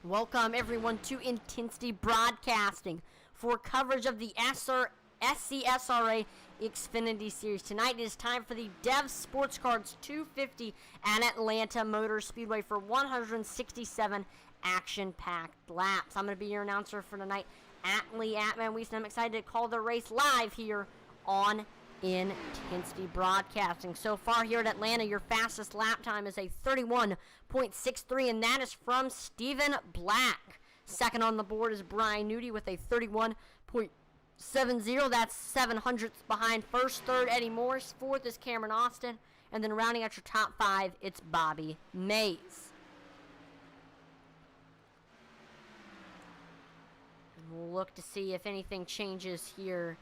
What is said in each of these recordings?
Welcome, everyone, to Intensity Broadcasting for coverage of the SCSRA Xfinity Series. Tonight it is time for the Dev Sports Cards 250 at Atlanta Motor Speedway for 167 action-packed laps. I'm going to be your announcer for tonight, Lee Atman-Wiesen. I'm excited to call the race live here on Intensity Broadcasting. So far here at Atlanta, your fastest lap time is a 31.63, and that is from Stephen Black. Second on the board is Brian Nudie with a 31.70. That's 7/100ths behind first. Third, Eddie Morris. Fourth is Cameron Austin. And then rounding out your top five, it's Bobby Mays. And we'll look to see if anything changes here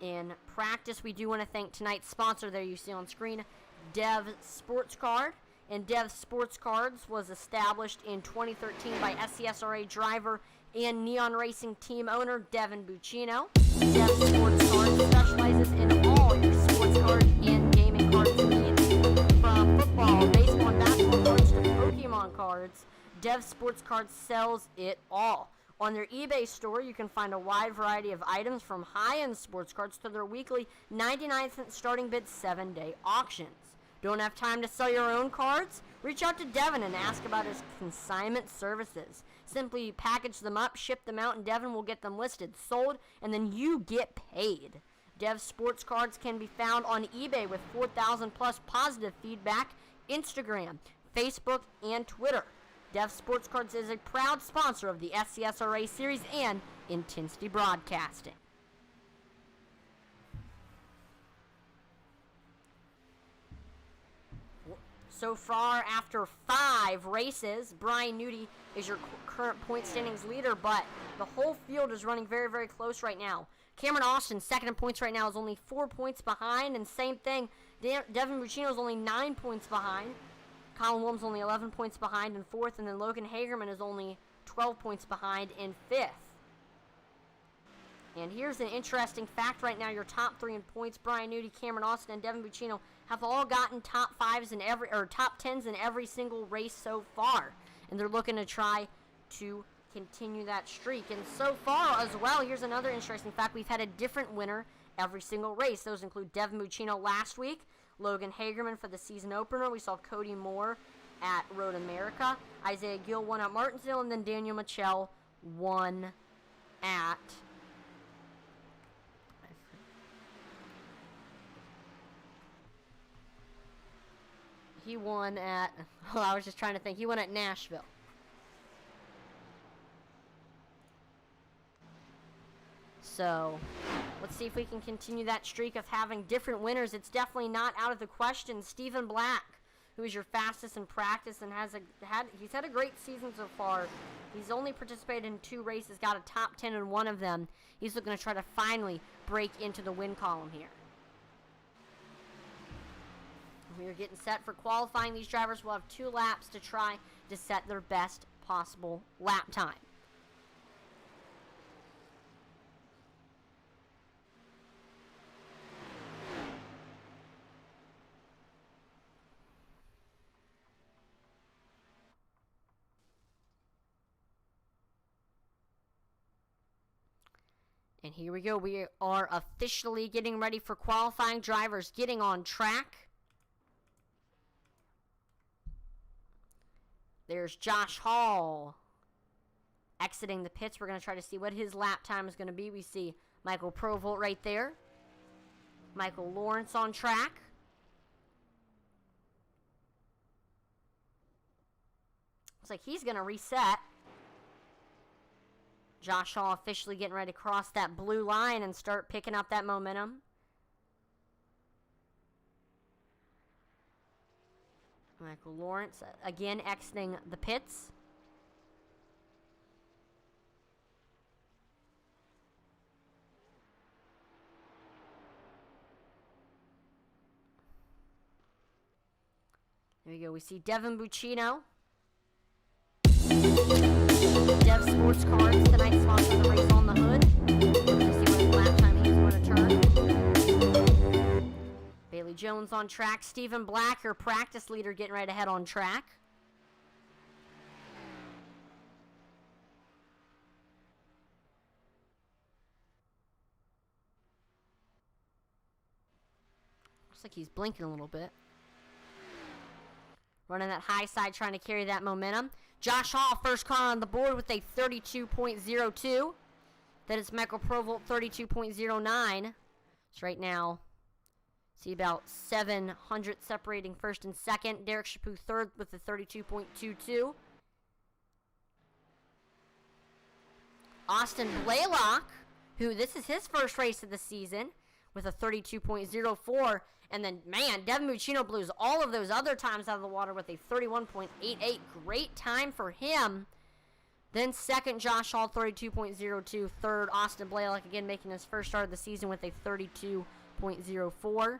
in practice. We do want to thank tonight's sponsor there you see on screen, Dev Sports Card. And Dev Sports Cards was established in 2013 by SCSRA driver and Neon Racing team owner Devon Buccino. Dev Sports Cards specializes in all your sports cards and gaming cards needs, from football, baseball, and basketball cards to Pokemon cards. Dev Sports Cards sells it all. On their eBay store, you can find a wide variety of items from high-end sports cards to their weekly 99-cent starting bid 7-day auctions. Don't have time to sell your own cards? Reach out to Devon and ask about his consignment services. Simply package them up, ship them out, and Devon will get them listed, sold, and then you get paid. Dev Sports Cards can be found on eBay with 4,000 plus positive feedback, Instagram, Facebook, and Twitter. Dev Sports Cards is a proud sponsor of the SCSRA Series and Intensity Broadcasting. So far, after 5 races, Brian Nudie is your current point standings leader, but the whole field is running very, very close right now. Cameron Austin, second in points right now, is only 4 points behind, and same thing, Devon Buccino is only 9 points behind. Colin Williams only 11 points behind in 4th, and then Logan Hagerman is only 12 points behind in 5th. And here's an interesting fact right now. Your top 3 in points, Brian Nudie, Cameron Austin, and Devon Buccino, have all gotten top 5s in every, or top 10s in every single race so far. And they're looking to try to continue that streak. And so far as well, here's another interesting fact. We've had a different winner every single race. Those include Devon Buccino last week, Logan Hagerman for the season opener. We saw Cody Moore at Road America. Isaiah Gill won at Martinsville, and then Daniel Mitchell won at I was just trying to think. He won at Nashville. So let's see if we can continue that streak of having different winners. It's definitely not out of the question. Stephen Black, who is your fastest in practice and he's had a great season so far. He's only participated in 2 races, got a top 10 in 1 of them. He's looking to try to finally break into the win column here. We are getting set for qualifying. These drivers will have 2 laps to try to set their best possible lap time. And here we go. We are officially getting ready for qualifying. Drivers getting on track. There's Josh Hall exiting the pits. We're going to try to see what his lap time is going to be. We see Michael Provolt right there. Michael Lawrence on track. Looks like he's going to reset. Josh Hall officially getting ready to cross that blue line and start picking up that momentum. Michael Lawrence again exiting the pits. There we go. We see Devon Buccino. Dev Sports Cards, tonight's sponsor of the race on the hood. We're going to see what lap time he's going to turn. Bailey Jones on track. Stephen Black, your practice leader, getting right ahead on track. Looks like he's blinking a little bit. Running that high side, trying to carry that momentum. Josh Hall, first car on the board with a 32.02. Then it's Michael Provolt, 32.09. So right now, see about 700 separating first and second. Derek Chaput third with a 32.22. Austin Blaylock, who this is his first race of the season, with a 32.04. And then, man, Devon Buccino blows all of those other times out of the water with a 31.88. Great time for him. Then second, Josh Hall, 32.02. Third, Austin Blaylock, again making his first start of the season with a 32.04.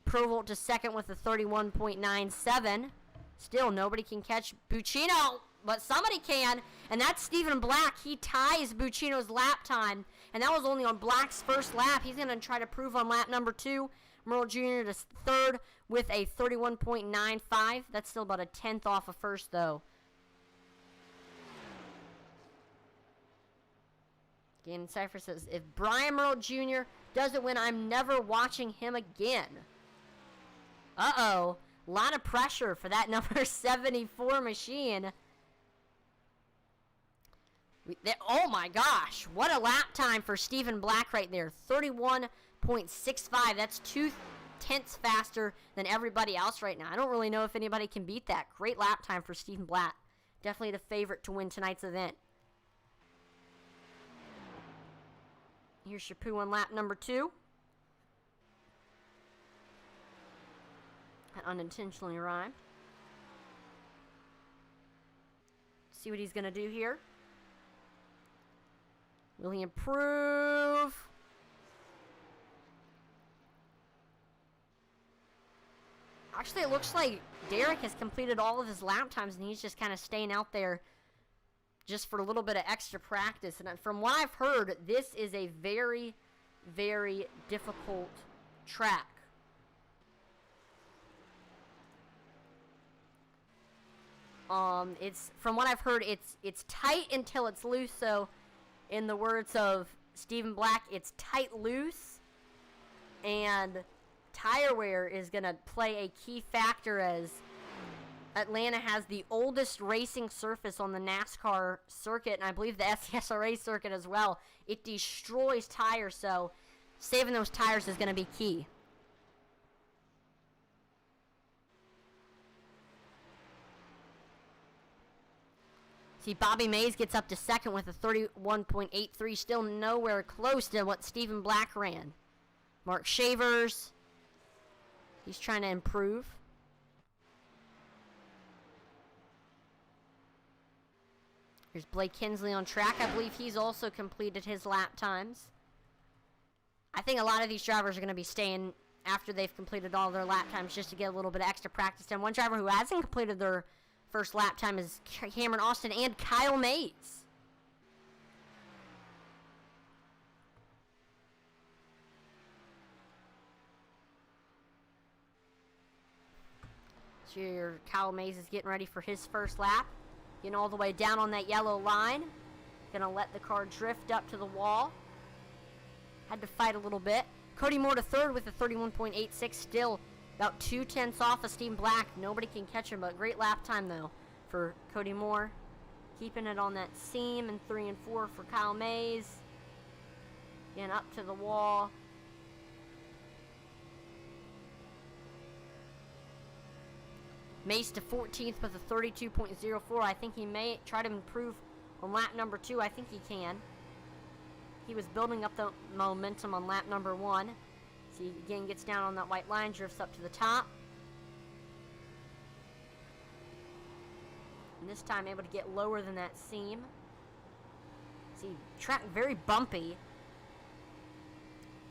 Provolt to second with a 31.97. Still, nobody can catch Buccino, but somebody can, and that's Stephen Black. He ties Buccino's lap time, and that was only on Black's first lap. He's going to try to prove on lap number 2. Merle Jr. to third with a 31.95. That's still about a tenth off of first, though. Again, Cypher says, if Brian Merle Jr. doesn't win, I'm never watching him again. Uh-oh. A lot of pressure for that number 74 machine. Oh, my gosh. What a lap time for Stephen Black right there. 31.65. That's 2 tenths faster than everybody else right now. I don't really know if anybody can beat that. Great lap time for Stephen Black. Definitely the favorite to win tonight's event. Here's Chaput on lap number 2. That unintentionally rhymed. See what he's going to do here. Will he improve? Actually, it looks like Derek has completed all of his lap times, and he's just kind of staying out there just for a little bit of extra practice. And from what I've heard, this is a very, very difficult track. It's from what I've heard, it's tight until it's loose. So, in the words of Stephen Black, it's tight loose, and tire wear is going to play a key factor as Atlanta has the oldest racing surface on the NASCAR circuit, and I believe the SCSRA circuit as well. It destroys tires, so saving those tires is going to be key. See, Bobby Mays gets up to second with a 31.83, still nowhere close to what Stephen Black ran. Mark Shavers, he's trying to improve. Here's Blake Kinsley on track. I believe he's also completed his lap times. I think a lot of these drivers are going to be staying after they've completed all their lap times just to get a little bit of extra practice time. One driver who hasn't completed their first lap time is Cameron Austin and Kyle Mays. So your Kyle Mays is getting ready for his first lap. Getting all the way down on that yellow line. Gonna let the car drift up to the wall. Had to fight a little bit. Cody Moore to third with a 31.86. Still about 2 tenths off of Stephen Black. Nobody can catch him, but great lap time though for Cody Moore. Keeping it on that seam in 3 and 4 for Kyle Mays. Getting up to the wall. Mace to 14th with a 32.04. I think he may try to improve on lap number 2. I think he can. He was building up the momentum on lap number 1. So he again gets down on that white line, drifts up to the top. And this time able to get lower than that seam. See, track very bumpy.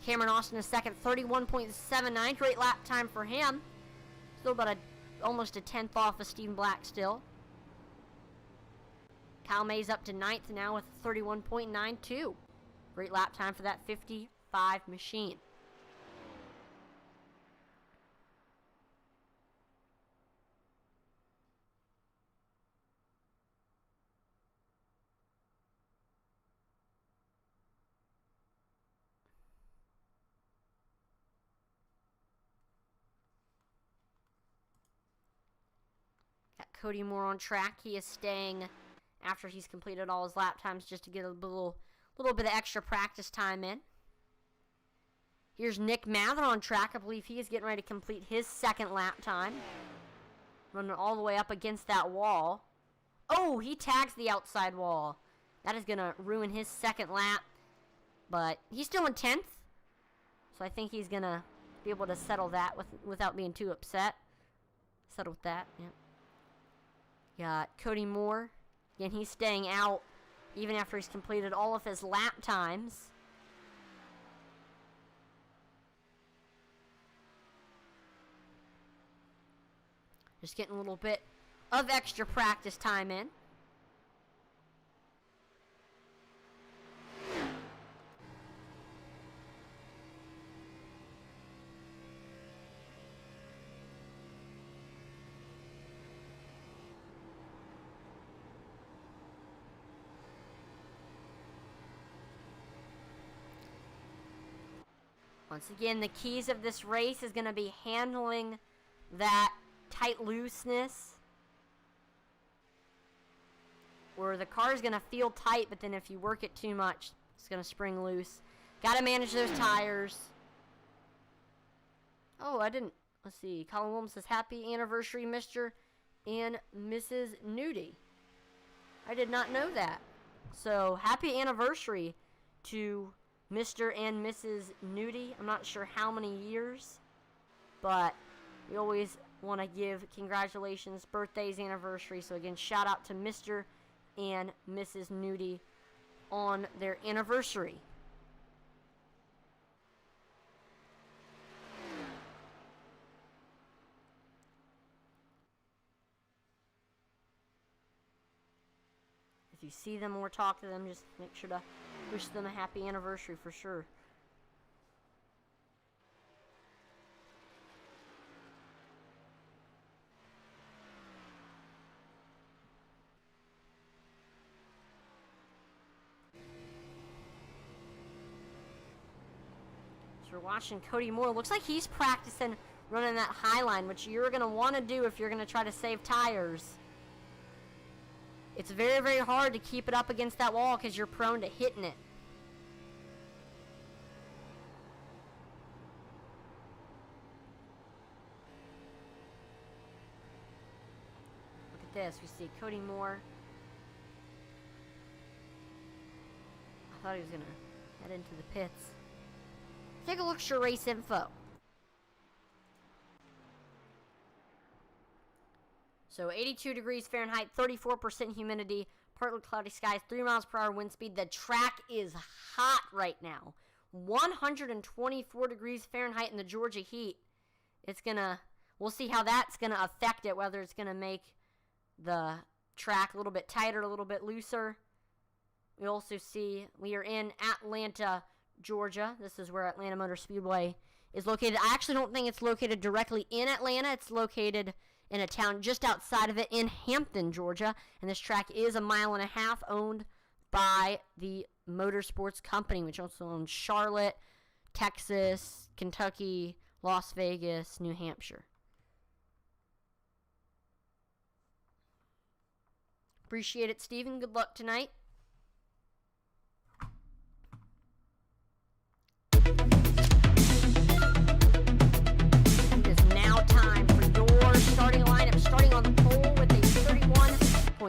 Cameron Austin is second, 31.79. Great lap time for him. Still about almost a tenth off of Stephen Black still. Kyle Mays up to 9th now with 31.92. Great lap time for that 55 machine. Cody Moore on track. He is staying after he's completed all his lap times just to get a little bit of extra practice time in. Here's Nick Mather on track. I believe he is getting ready to complete his second lap time. Running all the way up against that wall. Oh, he tags the outside wall. That is going to ruin his second lap. But he's still in 10th. So I think he's going to be able to settle that without being too upset. Settle with that, yeah. Got Cody Moore. Again, he's staying out even after he's completed all of his lap times. Just getting a little bit of extra practice time in. Once again, the keys of this race is going to be handling that tight looseness, where the car is going to feel tight, but then if you work it too much, it's going to spring loose. Got to manage those tires. Oh, let's see. Colin Williams says, happy anniversary, Mr. and Mrs. Nudie. I did not know that. So, happy anniversary to Mr. and Mrs. Nudie. I'm not sure how many years, but we always want to give congratulations, birthdays, anniversary. So again, shout out to Mr. and Mrs. Nudie on their anniversary. If you see them or talk to them, just make sure to wish them a happy anniversary for sure. So we're watching Cody Moore. Looks like he's practicing running that high line, which you're going to want to do if you're going to try to save tires. It's very, very hard to keep it up against that wall because you're prone to hitting it. Look at this. We see Cody Moore. I thought he was going to head into the pits. Take a look at your race info. So 82 degrees Fahrenheit, 34% humidity, partly cloudy skies, 3 miles per hour wind speed. The track is hot right now. 124 degrees Fahrenheit in the Georgia heat. We'll see how that's gonna affect it, whether it's gonna make the track a little bit tighter, a little bit looser. We also see we are in Atlanta, Georgia. This is where Atlanta Motor Speedway is located. I actually don't think it's located directly in Atlanta. It's located in a town just outside of it in Hampton, Georgia. And this track is 1.5 miles owned by the Motorsports Company, which also owns Charlotte, Texas, Kentucky, Las Vegas, New Hampshire. Appreciate it, Steven. Good luck tonight. Starting lineup, starting on the pole with a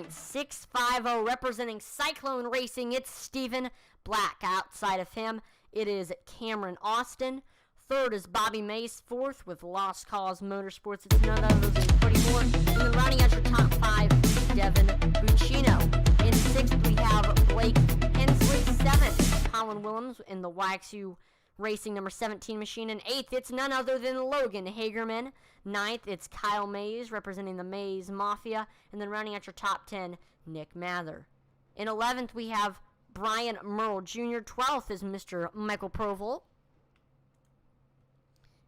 31.650, representing Cyclone Racing. It's Stephen Black. Outside of him, it is Cameron Austin. Third is Bobby Mace. Fourth with Lost Cause Motorsports. It's none other than Cody Moore. And then rounding out your top 5, Devon Buccino. In 6th, we have Blake Hensley. 7th, Colin Williams in the YXU Racing number 17 machine. In 8th, it's none other than Logan Hagerman. 9th, it's Kyle Mays representing the Mays Mafia. And then rounding out your top 10, Nick Mather. In 11th, we have Brian Merle Jr. 12th is Mr. Michael Provolt.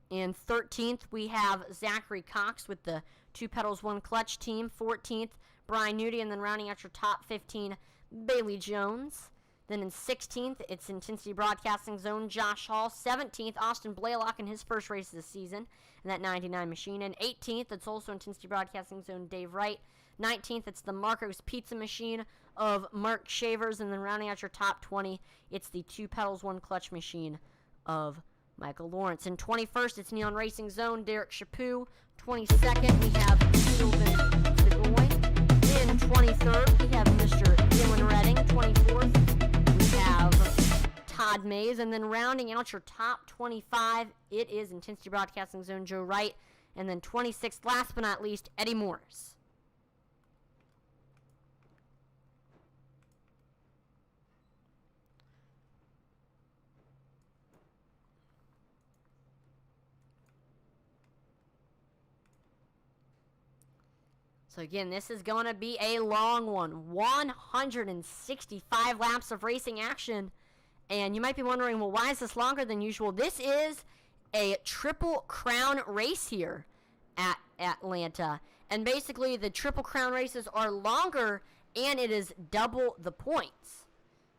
In 13th, we have Zachary Cox with the 2 pedals, 1 clutch team. 14th, Brian Nudie. And then rounding out your top 15, Bailey Jones. Then in 16th, it's Intensity Broadcasting Zone, Josh Hall. 17th, Austin Blaylock in his first race of the season in that 99 machine. And 18th, it's also Intensity Broadcasting Zone, Dave Wright. 19th, it's the Marco's Pizza Machine of Mark Shavers. And then rounding out your top 20, it's the 2 pedals, 1 clutch machine of Michael Lawrence. In 21st, it's Neon Racing Zone, Derek Chaput. 22nd, we have Sylvan Segoy. In 23rd, we have Mr. Dylan Redding. 24th, we have Todd Mays. And then rounding out your top 25, it is Intensity Broadcasting Zone, Joe Wright. And then 26th, last but not least, Eddie Morris. So again, this is going to be a long one. 165 laps of racing action. And you might be wondering, well, why is this longer than usual? This is a Triple Crown race here at Atlanta. And basically, the Triple Crown races are longer, and it is double the points.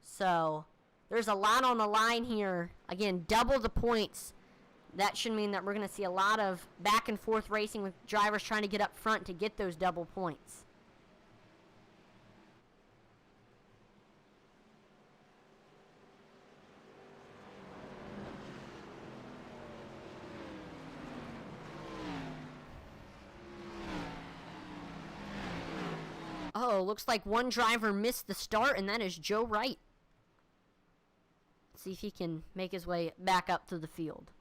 So there's a lot on the line here. Again, double the points. That should mean that we're going to see a lot of back and forth racing with drivers trying to get up front to get those double points. Oh, looks like one driver missed the start, and that is Joe Wright. Let's see if he can make his way back up to the field.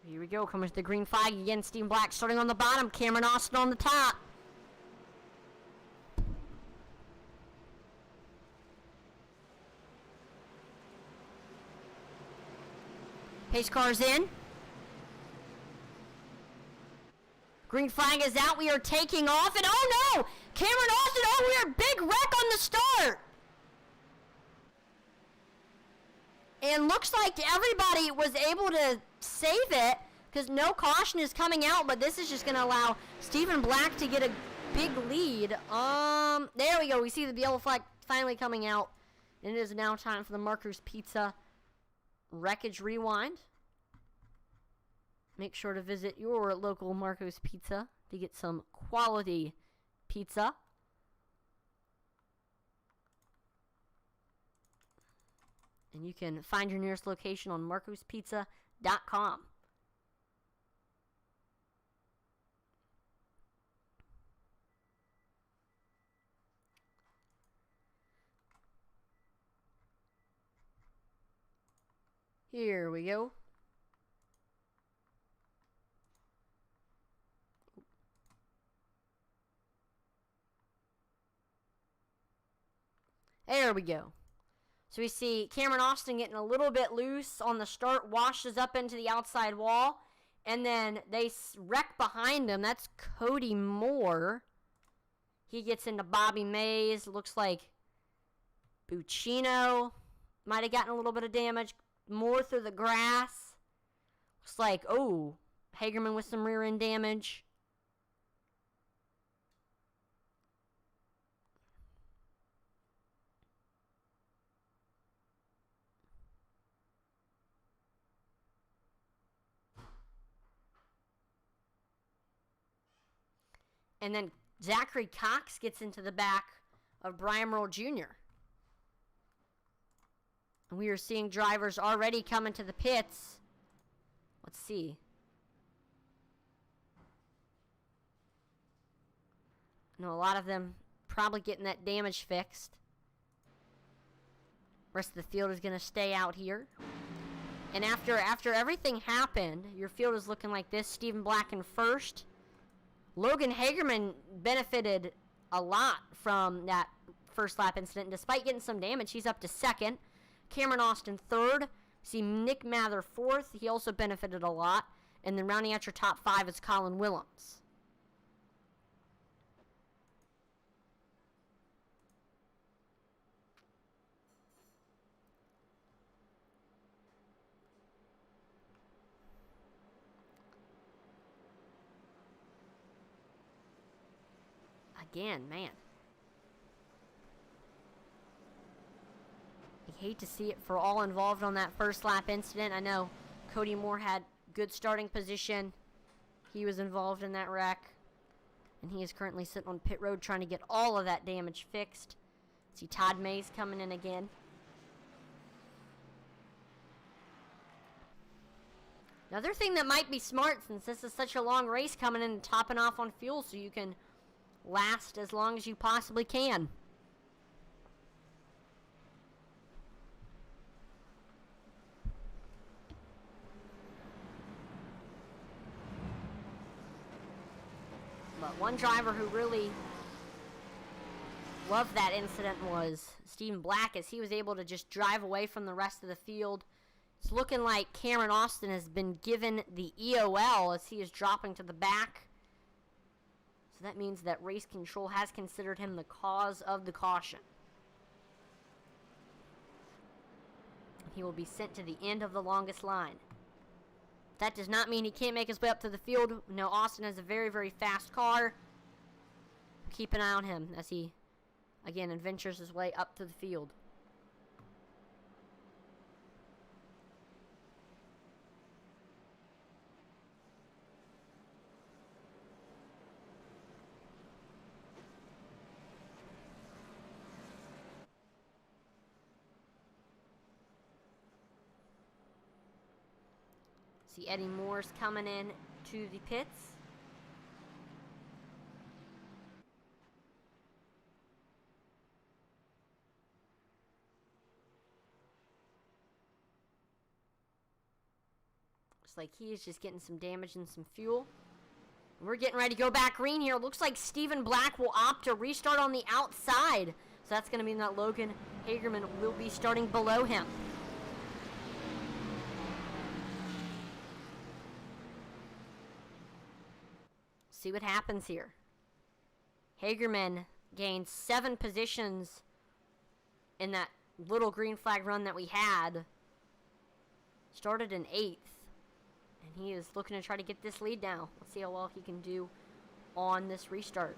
Here we go, coming to the green flag again. Steve Black starting on the bottom. Cameron Austin on the top. Pace car's in. Green flag is out. We are taking off. And oh no! Cameron Austin, oh, we are big wreck on the start. And looks like everybody was able to save it because no caution is coming out, but this is just going to allow Stephen Black to get a big lead. There we go. We see the yellow flag finally coming out. And it is now time for the Marco's Pizza Wreckage Rewind. Make sure to visit your local Marco's Pizza to get some quality pizza. And you can find your nearest location on marcospizza.com. Here we go. There we go. So we see Cameron Austin getting a little bit loose on the start, washes up into the outside wall, and then they wreck behind him. That's Cody Moore. He gets into Bobby Mays. Looks like Buccino might have gotten a little bit of damage. Moore through the grass. Looks like, oh, Hagerman with some rear end damage. And then Zachary Cox gets into the back of Brian Merle Jr. And we are seeing drivers already coming to the pits. Let's see. I know a lot of them probably getting that damage fixed. Rest of the field is going to stay out here. And after everything happened, your field is looking like this. Stephen Black in first. Logan Hagerman benefited a lot from that first lap incident. Despite getting some damage, he's up to second. Cameron Austin third. See Nick Mather fourth. He also benefited a lot. And then rounding out your top five is Colin Williams. again, man. I hate to see it for all involved on that first lap incident. I know Cody Moore had good starting position. He was involved in that wreck. And he is currently sitting on pit road trying to get all of that damage fixed. See Todd Mays coming in again. Another thing that might be smart, since this is such a long race, coming in and topping off on fuel so you can last as long as you possibly can. But one driver who really loved that incident was Stephen Black, as he was able to just drive away from the rest of the field. It's looking like Cameron Austin has been given the EOL as he is dropping to the back. So that means that race control has considered him the cause of the caution. He will be sent to the end of the longest line. That does not mean he can't make his way up to the field. No, Austin has a very, very fast car. Keep an eye on him as he, again, adventures his way up to the field. See Eddie Moore's coming in to the pits. Looks like he is just getting some damage and some fuel. We're getting ready to go back green here. Looks like Stephen Black will opt to restart on the outside. So that's going to mean that Logan Hagerman will be starting below him. See what happens here. Hagerman gained 7 positions in that little green flag run that we had. Started in 8th. And he is looking to try to get this lead now. Let's see how well he can do on this restart.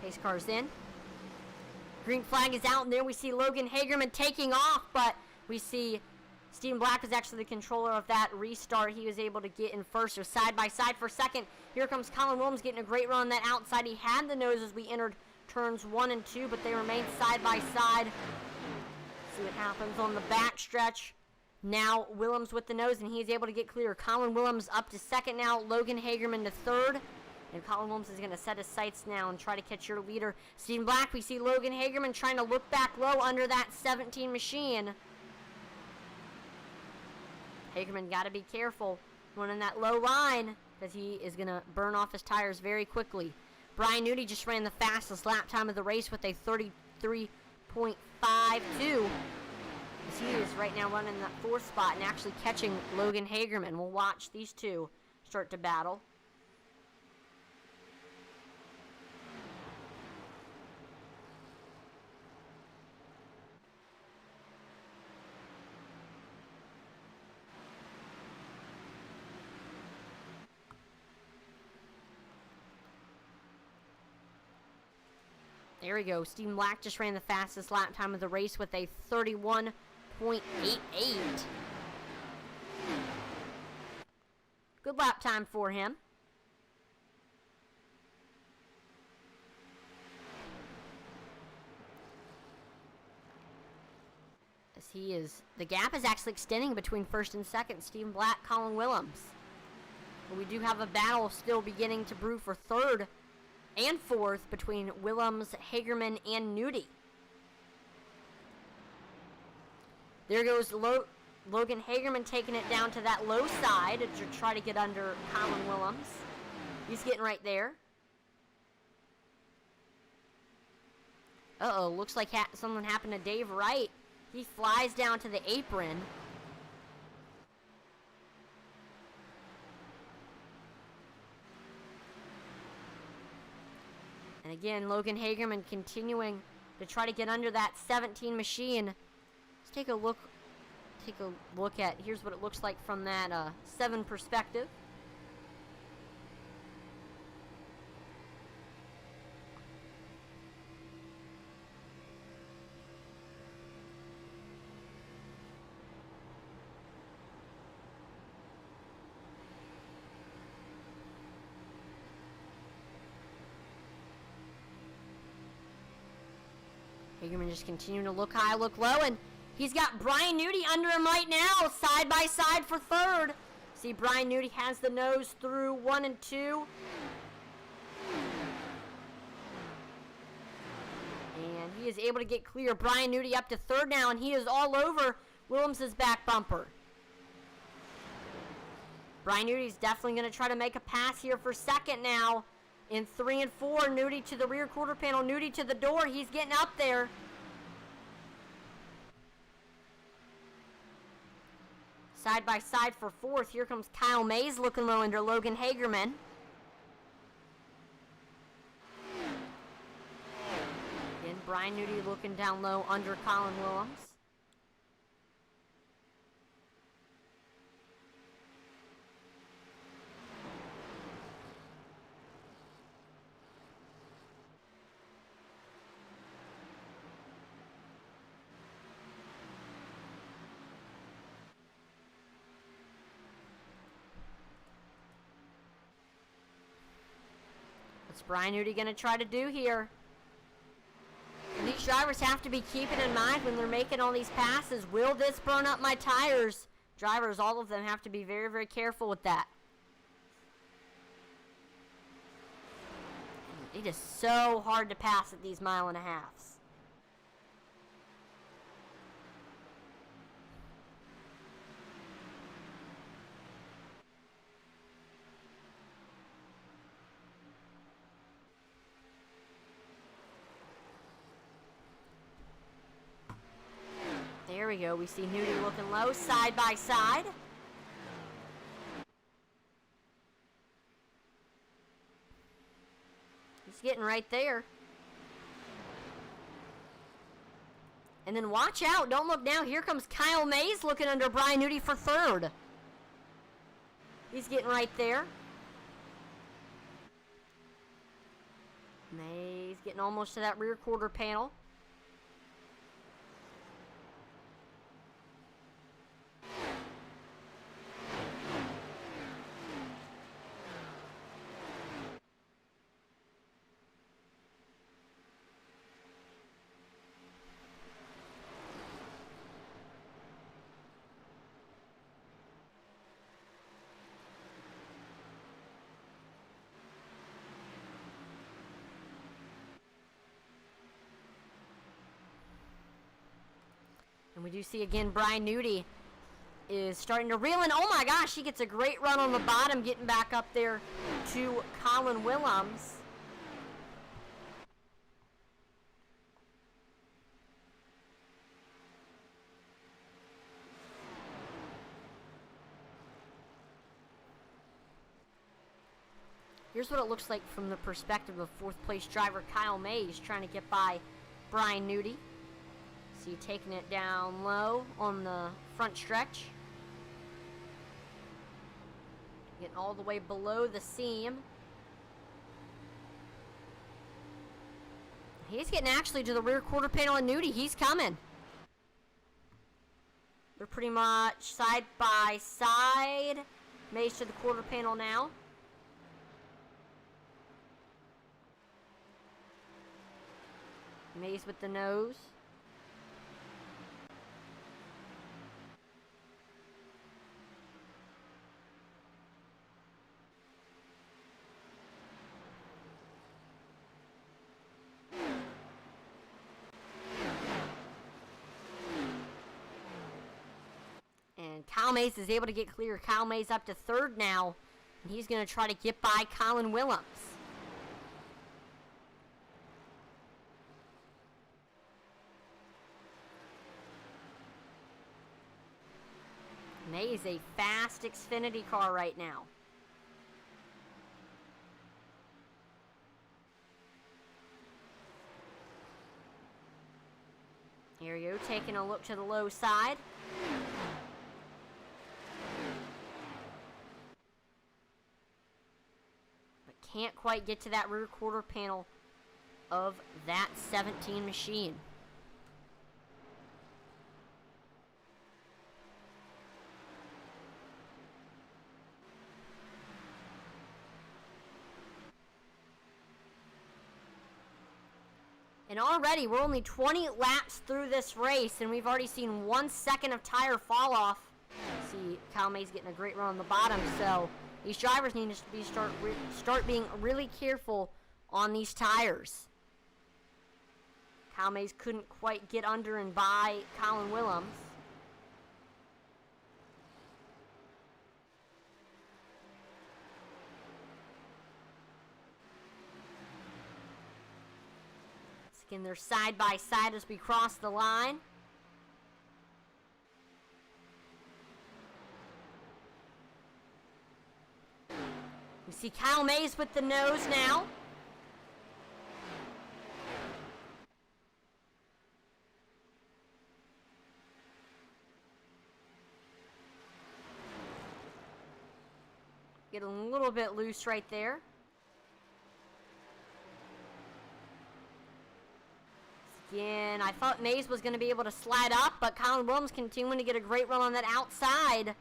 Pace car's in. Green flag is out, and there we see Logan Hagerman taking off, but we see Stephen Black was actually the controller of that restart. He was able to get in first, or side by side for second. Here comes Colin Williams getting a great run on that outside. He had the nose as we entered turns 1 and 2, but they remain side by side. See what happens on the back stretch. Now Williams with the nose, and he's able to get clear. Colin Williams up to second now. Logan Hagerman to third. And Colin Williams is going to set his sights now and try to catch your leader. Stephen Black, we see Logan Hagerman trying to look back low under that 17 machine. Hagerman got to be careful running that low line because he is going to burn off his tires very quickly. Brian Nudie just ran the fastest lap time of the race with a 33.52. He is right now running that 4th spot and actually catching Logan Hagerman. We'll watch these two start to battle. There we go. Stephen Black just ran the fastest lap time of the race with a 31.88. Good lap time for him. As the gap is actually extending between first and second. Stephen Black, Colin Williams. But we do have a battle still beginning to brew for third and fourth between Williams, Hagerman, and Nudie. There goes Logan Hagerman taking it down to that low side to try to get under Colin Williams. He's getting right there. Uh-oh, looks like something happened to Dave Wright. He flies down to the apron. And again, Logan Hagerman continuing to try to get under that 17 machine. Let's take a look at, here's what it looks like from that 7 perspective. Hagerman just continuing to look high, look low, and he's got Brian Nudie under him right now, side by side for third. See, Brian Nudie has the nose through 1 and 2. And he is able to get clear. Brian Nudie up to third now, and he is all over Williams' back bumper. Brian Nudie's definitely going to try to make a pass here for second now. In 3 and 4, Nudie to the rear quarter panel, Nudie to the door. He's getting up there. Side by side for fourth. Here comes Kyle Mays looking low under Logan Hagerman. Again, Brian Nudie looking down low under Colin Williams. What's Brian Nudie going to try to do here? And these drivers have to be keeping in mind when they're making all these passes. Will this burn up my tires? Drivers, all of them, have to be very, very careful with that. It is so hard to pass at these 1.5 miles. There we go. We see Nudie looking low, side by side. He's getting right there. And then watch out. Don't look now. Here comes Kyle Mays looking under Brian Nudie for third. He's getting right there. Mays getting almost to that rear quarter panel. And we do see again Brian Nudie is starting to reel in. Oh my gosh, he gets a great run on the bottom, getting back up there to Colin Williams. Here's what it looks like from the perspective of fourth place driver Kyle Mays trying to get by Brian Nudie. See, taking it down low on the front stretch. Getting all the way below the seam. He's getting actually to the rear quarter panel of Nudie. He's coming. They're pretty much side by side. Mays to the quarter panel now. Mays with the nose. And Kyle Mays is able to get clear. Kyle Mays up to third now. And he's going to try to get by Colin Williams. Mays, a fast Xfinity car right now. Here you go, taking a look to the low side. But can't quite get to that rear quarter panel of that 17 machine. And already, we're only 20 laps through this race, and we've already seen 1 second of tire fall off. See, Kyle May's getting a great run on the bottom, so these drivers need to be start being really careful on these tires. Kyle May's couldn't quite get under and by Colin Williams. Again, they're side by side as we cross the line. We see Kyle Mays with the nose now. Get a little bit loose right there. Again, I thought Mays was going to be able to slide up, but Colin Williams continuing to get a great run on that outside.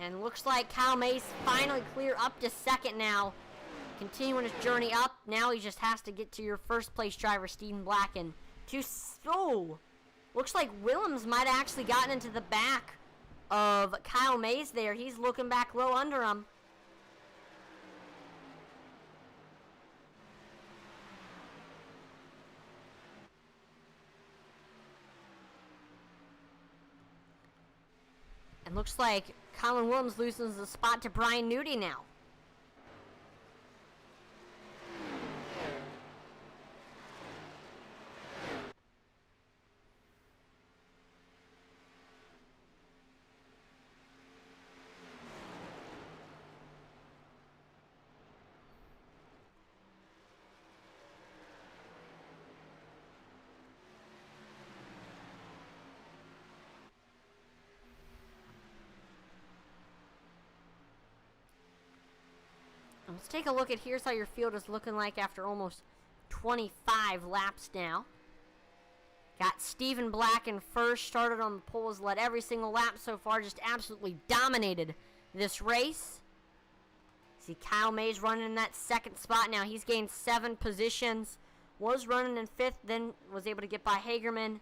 And looks like Kyle Mays finally clear up to second now. Continuing his journey up. Now he just has to get to your first place driver, Stephen Blacken. Looks like Williams might have actually gotten into the back of Kyle Mays there. He's looking back low under him. And looks like Colin Williams loses the spot to Brian Nudie now. Let's take a look at here's how your field is looking like after almost 25 laps now. Got Stephen Blacken first, started on the pole, has led every single lap so far, just absolutely dominated this race. See Kyle Mays running in that second spot now. He's gained 7 positions, was running in 5th, then was able to get by Hagerman,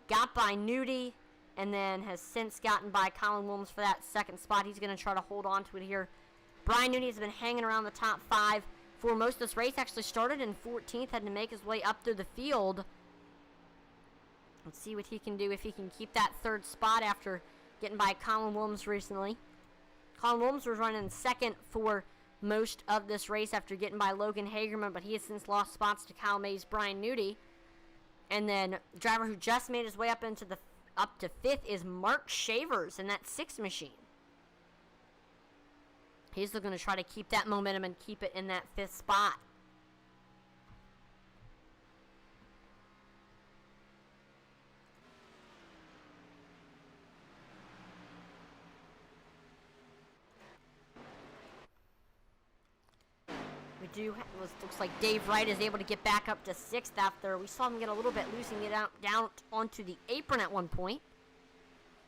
got by Nudie, and then has since gotten by Colin Williams for that second spot. He's going to try to hold on to it here. Brian Nudie has been hanging around the top 5 for most of this race. Actually started in 14th, had to make his way up through the field. Let's see what he can do, if he can keep that 3rd spot after getting by Colin Williams recently. Colin Williams was running second for most of this race after getting by Logan Hagerman, but he has since lost spots to Kyle Mays, Brian Nudie. And then the driver who just made his way up to 5th is Mark Shavers in that 6th machine. He's looking to try to keep that momentum and keep it in that 5th spot. Looks like Dave Wright is able to get back up to 6th after we saw him get a little bit loose and get down onto the apron at one point.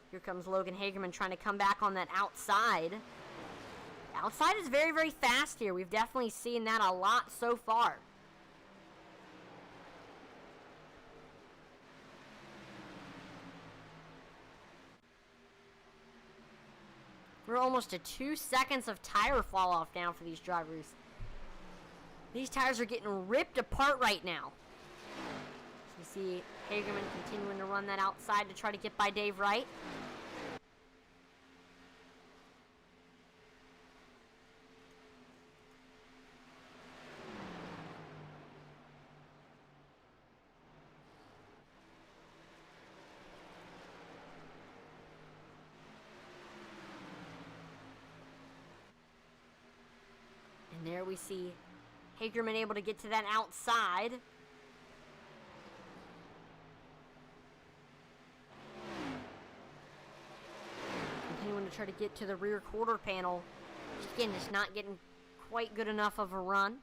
Here comes Logan Hagerman trying to come back on that outside. Outside is very, very fast here. We've definitely seen that a lot so far. We're almost to 2 seconds of tire fall off now for these drivers. These tires are getting ripped apart right now. So you see Hagerman continuing to run that outside to try to get by Dave Wright. we see Hagerman able to get to that outside. Continuing to try to get to the rear quarter panel. Again, just not getting quite good enough of a run.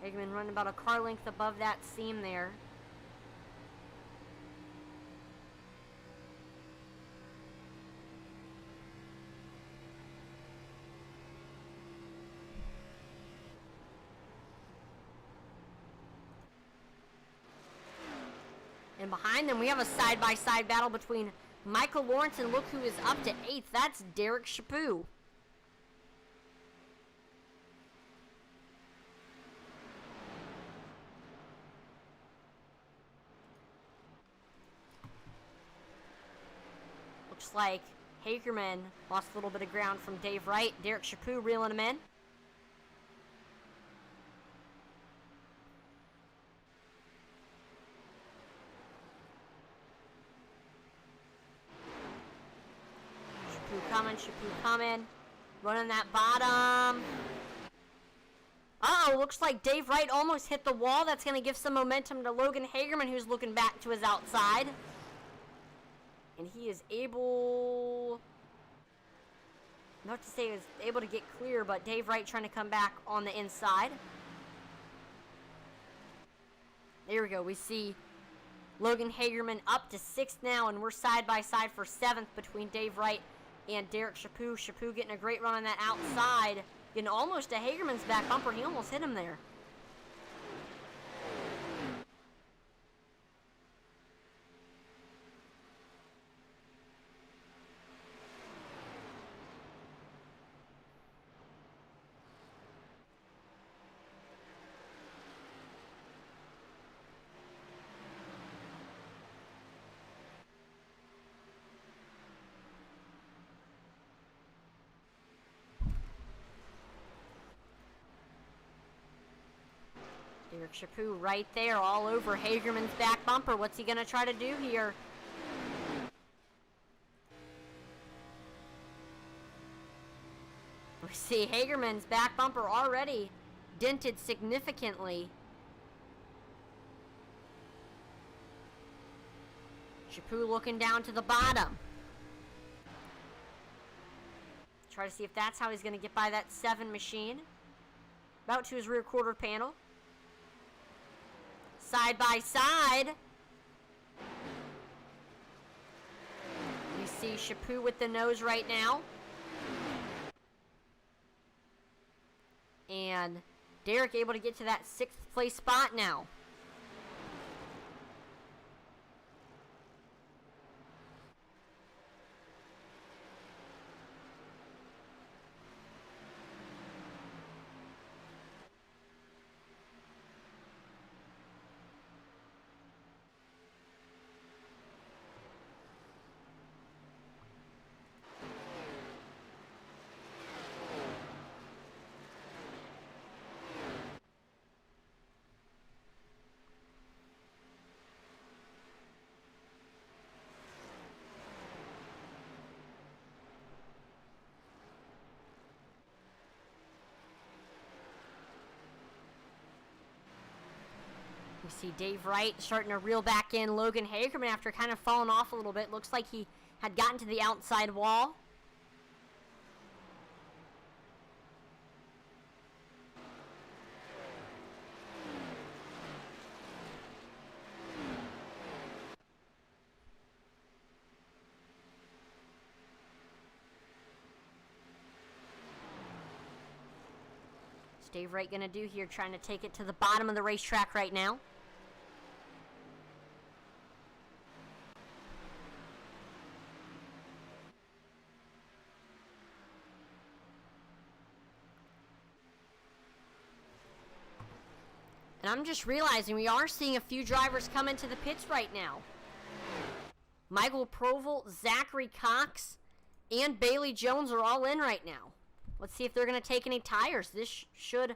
Hagerman running about a car length above that seam there. And behind them, we have a side-by-side battle between Michael Lawrence and look who is up to 8th. That's Derek Chaput. Looks like Hagerman lost a little bit of ground from Dave Wright. Derek Chaput reeling him in. Chaput coming, running that bottom. Uh-oh, looks like Dave Wright almost hit the wall. That's going to give some momentum to Logan Hagerman, who's looking back to his outside. And he is able, not to say he was able to get clear, but Dave Wright trying to come back on the inside. There we go. We see Logan Hagerman up to 6th now, and we're side by side for 7th between Dave Wright and Derek Chaput. Chaput getting a great run on that outside. Getting almost to Hagerman's back bumper. He almost hit him there. Derek Chaput right there, all over Hagerman's back bumper. What's he going to try to do here? We see Hagerman's back bumper already dented significantly. Chaput looking down to the bottom. Try to see if that's how he's going to get by that 7 machine. About to his rear quarter panel. Side by side. You see Chaput with the nose right now. And Derek able to get to that 6th place spot now. We see Dave Wright starting to reel back in Logan Hagerman after kind of falling off a little bit. Looks like he had gotten to the outside wall. What's Dave Wright going to do here, trying to take it to the bottom of the racetrack right now? And I'm just realizing we are seeing a few drivers come into the pits right now. Michael Proval, Zachary Cox, and Bailey Jones are all in right now. Let's see if they're going to take any tires. This should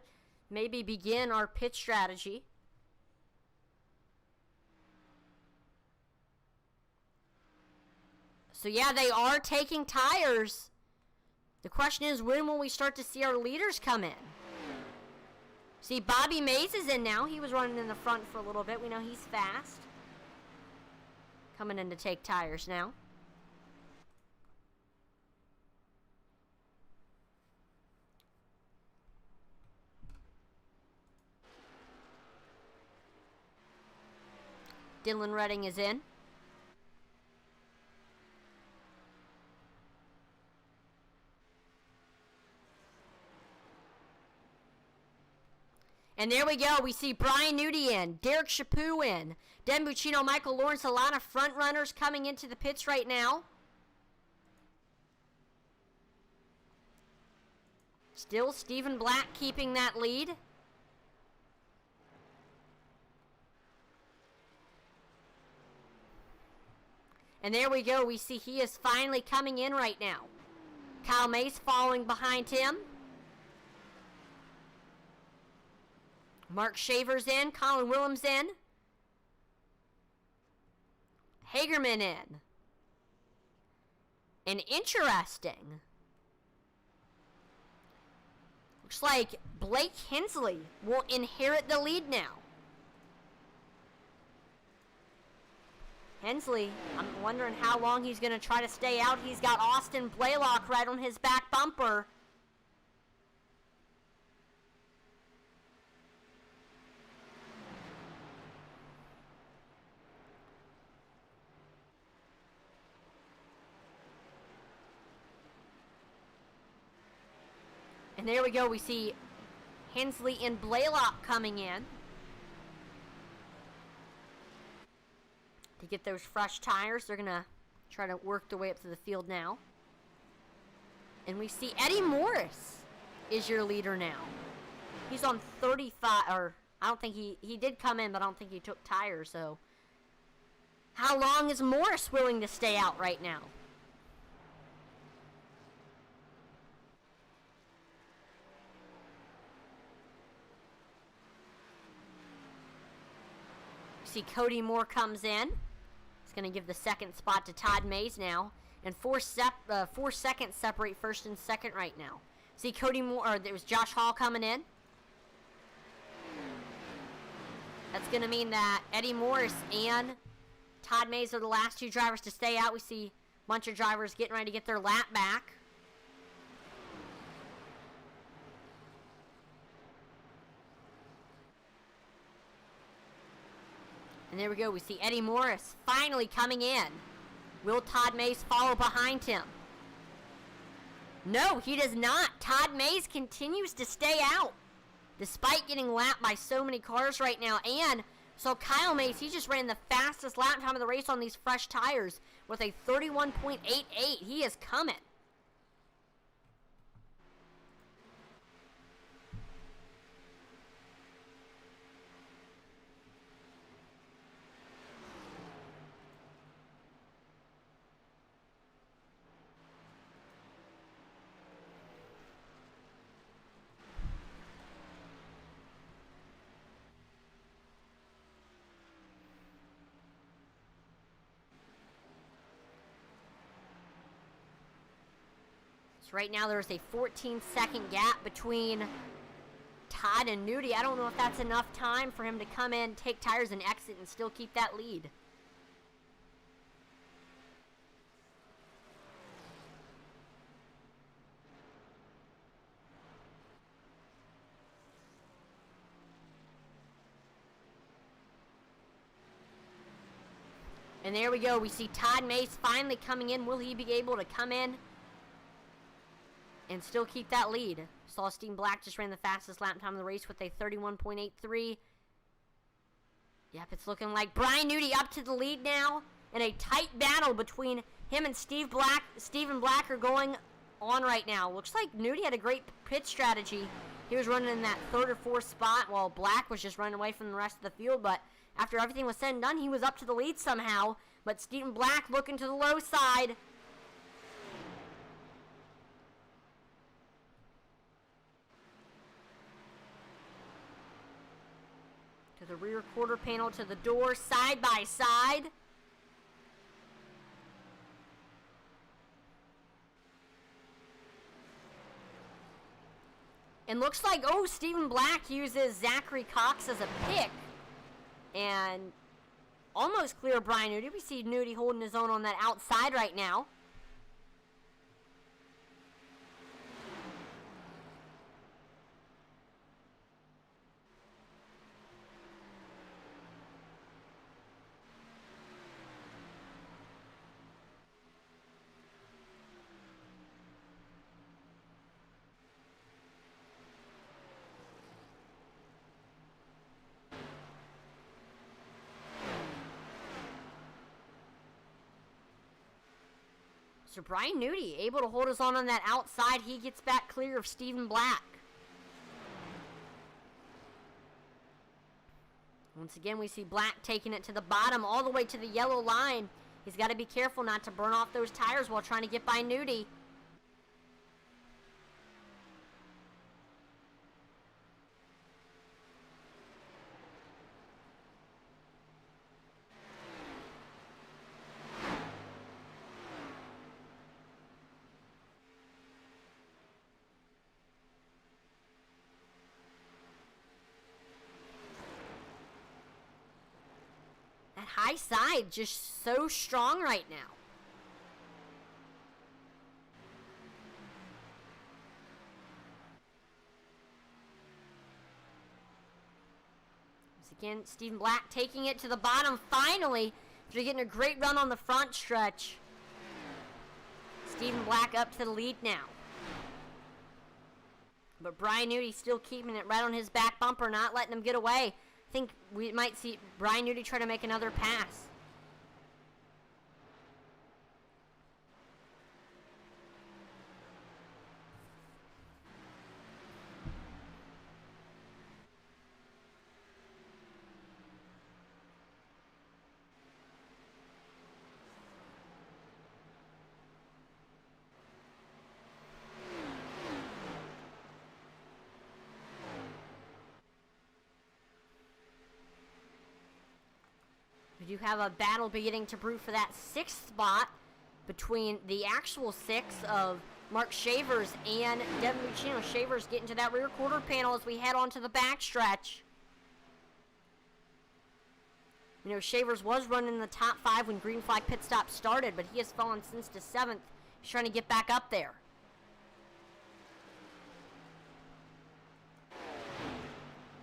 maybe begin our pit strategy. So yeah, they are taking tires. The question is, when will we start to see our leaders come in? See, Bobby Mays is in now. He was running in the front for a little bit. We know he's fast. Coming in to take tires now. Dylan Redding is in. And there we go. We see Brian Nudie in, Derek Chaput in, Devon Buccino, Michael Lawrence, a lot of front runners coming into the pits right now. Still Stephen Black keeping that lead. And there we go. We see he is finally coming in right now. Kyle Mace following behind him. Mark Shaver's in. Colin Williams in. Hagerman in. And interesting. Looks like Blake Hensley will inherit the lead now. Hensley, I'm wondering how long he's going to try to stay out. He's got Austin Blaylock right on his back bumper. And there we go. We see Hensley and Blaylock coming in to get those fresh tires. They're going to try to work their way up to the field now. And we see Eddie Morris is your leader now. He's on 35, or I don't think he did come in, but I don't think he took tires. So how long is Morris willing to stay out right now? See Cody Moore comes in. He's going to give the second spot to Todd Mays now. And 4 seconds separate first and second right now. See Cody Moore, or there was Josh Hall coming in. That's going to mean that Eddie Morris and Todd Mays are the last two drivers to stay out. We see a bunch of drivers getting ready to get their lap back. And there we go. We see Eddie Morris finally coming in. Will Todd Mays follow behind him? No, he does not. Todd Mays continues to stay out despite getting lapped by so many cars right now. And so Kyle Mays, he just ran the fastest lap time of the race on these fresh tires with a 31.88. He is coming. So right now there's a 14-second gap between Todd and Nudie. I don't know if that's enough time for him to come in, take tires, and exit and still keep that lead. And there we go. We see Todd Mays finally coming in. Will he be able to come in and still keep that lead? Saw Stephen Black just ran the fastest lap time of the race with a 31.83. Yep, it's looking like Brian Nudie up to the lead now. And a tight battle between him and Stephen Black are going on right now. Looks like Nudie had a great pit strategy. He was running in that third or fourth spot while Black was just running away from the rest of the field. But after everything was said and done, he was up to the lead somehow. But Stephen Black looking to the low side. To the rear quarter panel, to the door, side by side. And looks like, Stephen Black uses Zachary Cox as a pick. And almost clear Brian Nudie. We see Nudie holding his own on that outside right now. So Brian Nudie able to hold his own on that outside. He gets back clear of Stephen Black. Once again, we see Black taking it to the bottom, all the way to the yellow line. He's got to be careful not to burn off those tires while trying to get by Nudie. High side just so strong right now. Once again, Stephen Black taking it to the bottom finally after getting a great run on the front stretch. Stephen Black up to the lead now. But Brian Nudie still keeping it right on his back bumper, not letting him get away. I think we might see Brian Nudie try to make another pass. We do have a battle beginning to brew for that 6th spot between the actual 6 of Mark Shavers and Devon Buccino. Shavers getting to that rear quarter panel as we head on to the backstretch. You know, Shavers was running in the top 5 when Green Flag Pit Stop started, but he has fallen since to 7th. He's trying to get back up there.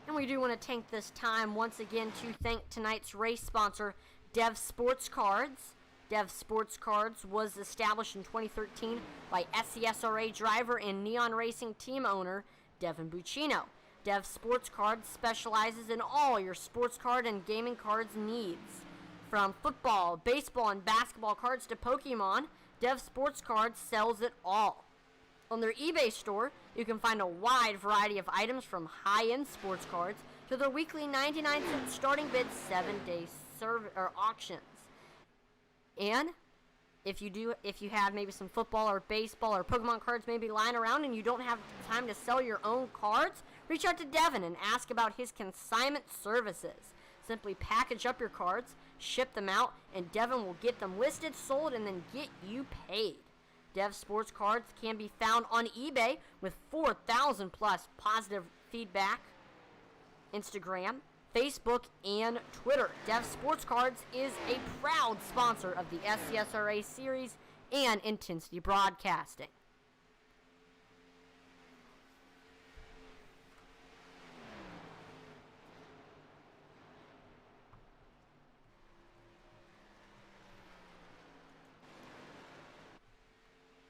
And we do want to take this time once again to thank tonight's race sponsor, Dev Sports Cards. Dev Sports Cards was established in 2013 by SCSRA driver and Neon Racing team owner, Devon Buccino. Dev Sports Cards specializes in all your sports card and gaming cards needs. From football, baseball, and basketball cards to Pokemon, Dev Sports Cards sells it all. On their eBay store, you can find a wide variety of items from high-end sports cards to their weekly 99-cent starting bid 7-day auctions. And if you have maybe some football or baseball or Pokemon cards maybe lying around and you don't have time to sell your own cards, reach out to Devon and ask about his consignment services. Simply package up your cards, ship them out, and Devon will get them listed, sold, and then get you paid. Dev Sports Cards can be found on eBay with 4,000 plus positive feedback, Instagram, Facebook, and Twitter. Dev Sports Cards is a proud sponsor of the SCSRA series and Intensity Broadcasting.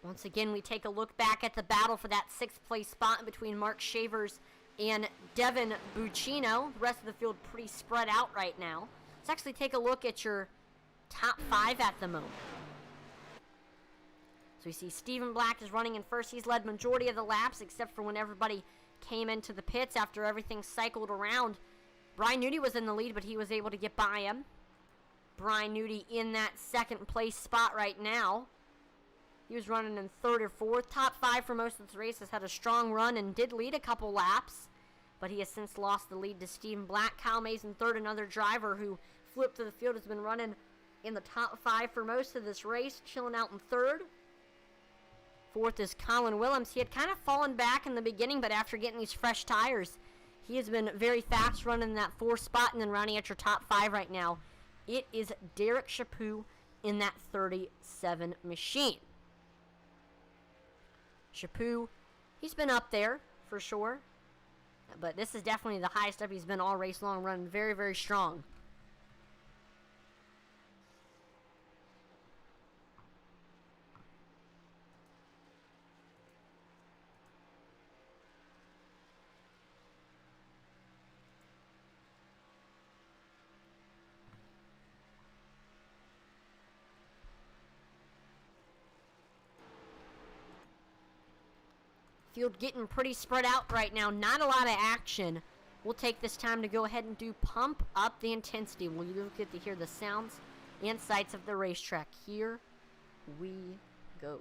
Once again, we take a look back at the battle for that 6th place spot between Mark Shavers and Devon Buccino. The rest of the field pretty spread out right now. Let's actually take a look at your top 5 at the moment. So we see Stephen Black is running in first. He's led majority of the laps except for when everybody came into the pits after everything cycled around. Brian Nudie was in the lead, but he was able to get by him. Brian Nudie in that 2nd place spot right now. He was running in 3rd or 4th. Top 5 for most of the race. Has had a strong run and did lead a couple laps. But he has since lost the lead to Stephen Black. Kyle Mays in 3rd, another driver who flipped to the field, has been running in the top 5 for most of this race. Chilling out in 3rd. Fourth is Colin Williams. He had kind of fallen back in the beginning, but after getting these fresh tires, he has been very fast running that 4th spot and then rounding at your top 5 right now. It is Derek Chaput in that 37 machine. Chaput, he's been up there for sure, but this is definitely the highest up he's been all race long, running very, very strong. Field getting pretty spread out right now. Not a lot of action. We'll take this time to go ahead and pump up the intensity. We'll get to hear the sounds and sights of the racetrack. Here we go.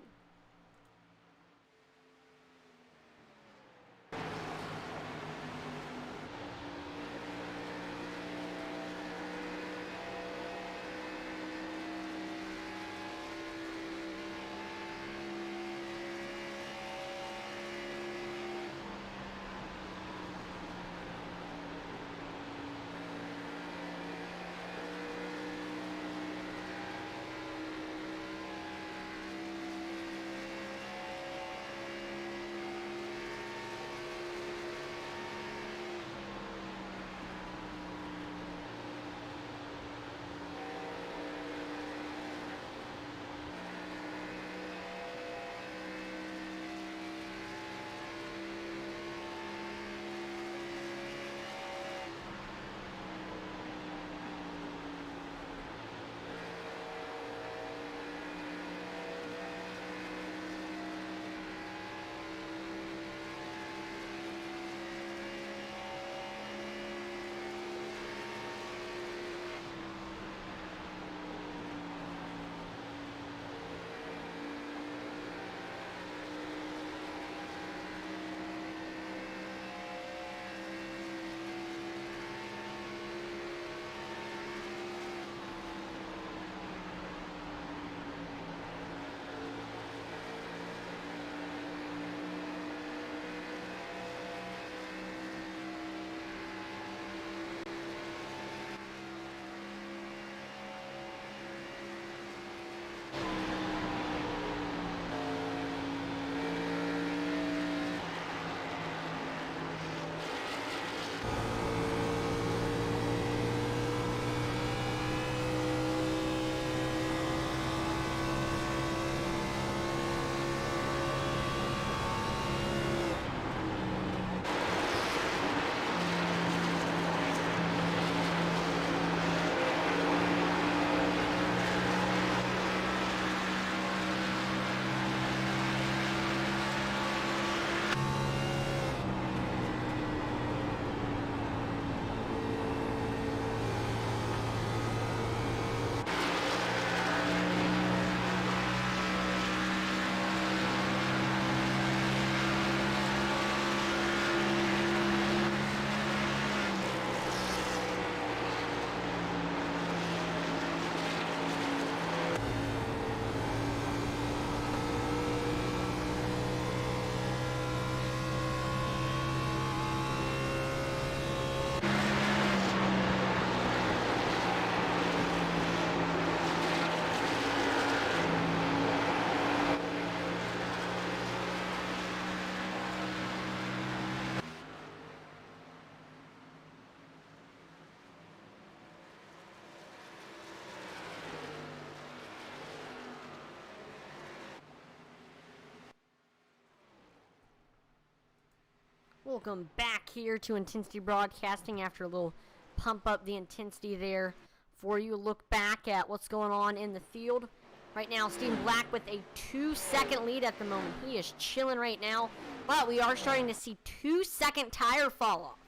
Welcome back here to Intensity Broadcasting after a little pump up the intensity there for you. Look back at what's going on in the field. Right now, Stephen Black with a 2-second lead at the moment. He is chilling right now, but we are starting to see 2-second tire fall off.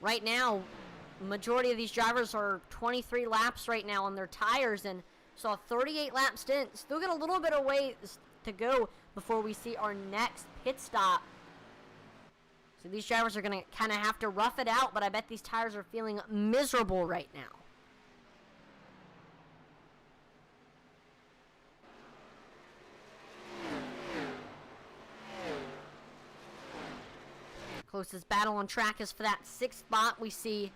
Right now, majority of these drivers are 23 laps right now on their tires, and so a 38-lap stint. Still got a little bit of ways to go before we see our next pit stop. So these drivers are going to kind of have to rough it out, but I bet these tires are feeling miserable right now. Closest battle on track is for that 6th spot. We see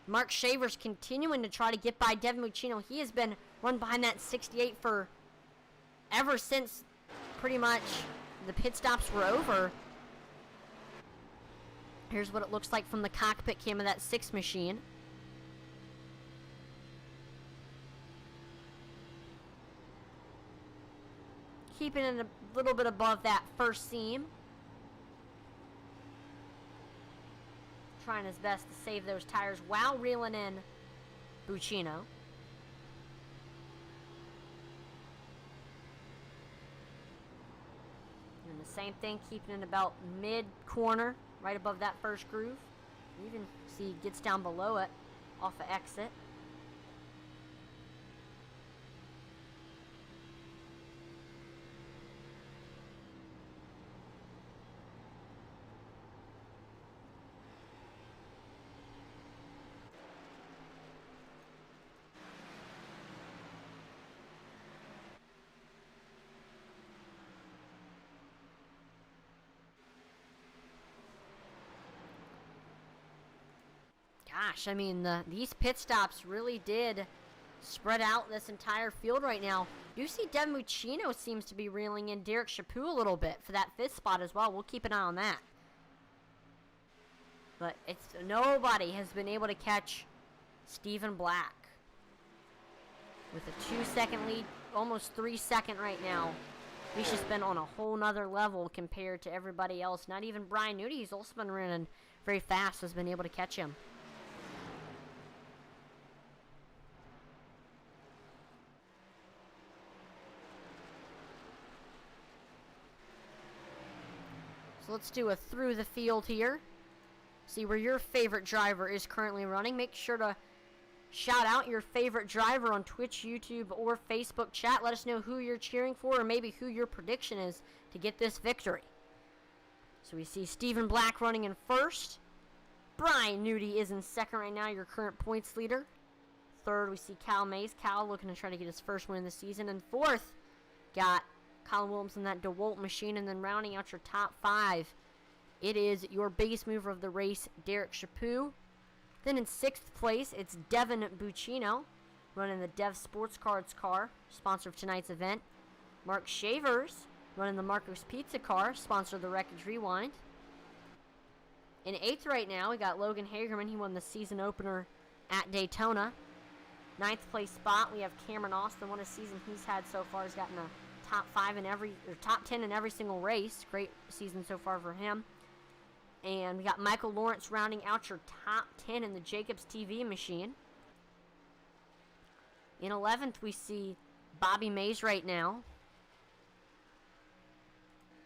Mark Shavers continuing to try to get by Devon Buccino. He has been run behind that 68 for ever since pretty much the pit stops were over. Here's what it looks like from the cockpit cam of that 6 machine. Keeping it a little bit above that first seam. Trying his best to save those tires while reeling in Buccino. And the same thing, keeping it about mid-corner, right above that first groove. You even see he gets down below it off of exit. Gosh, I mean, these pit stops really did spread out this entire field right now. You see Devon Buccino seems to be reeling in Derek Chaput a little bit for that 5th spot as well. We'll keep an eye on that. But nobody has been able to catch Stephen Black. With a 2-second lead, almost 3-second right now. He's just been on a whole nother level compared to everybody else. Not even Brian Newty, he's also been running very fast, has been able to catch him. So let's do a through the field here. See where your favorite driver is currently running. Make sure to shout out your favorite driver on Twitch, YouTube, or Facebook chat. Let us know who you're cheering for or maybe who your prediction is to get this victory. So we see Stephen Black running in first. Brian Newty is in second right now, your current points leader. Third, we see Cal Mays. Cal looking to try to get his first win of the season. And fourth, got Colin Williams in that DeWalt machine. And then rounding out your top 5, it is your biggest mover of the race, Derek Chaput. Then in 6th place, it's Devon Buccino, running the Dev Sports Cards car, sponsor of tonight's event. Mark Shavers, running the Marco's Pizza car, sponsor of the Wreckage Rewind. In 8th right now, we got Logan Hagerman. He won the season opener at Daytona. 9th place spot, we have Cameron Austin. What a season he's had so far. He's gotten a top 5 in every, or top 10 in every single race. Great season so far for him. And we got Michael Lawrence rounding out your top 10 in the Jacobs TV machine. In 11th, we see Bobby Mays right now.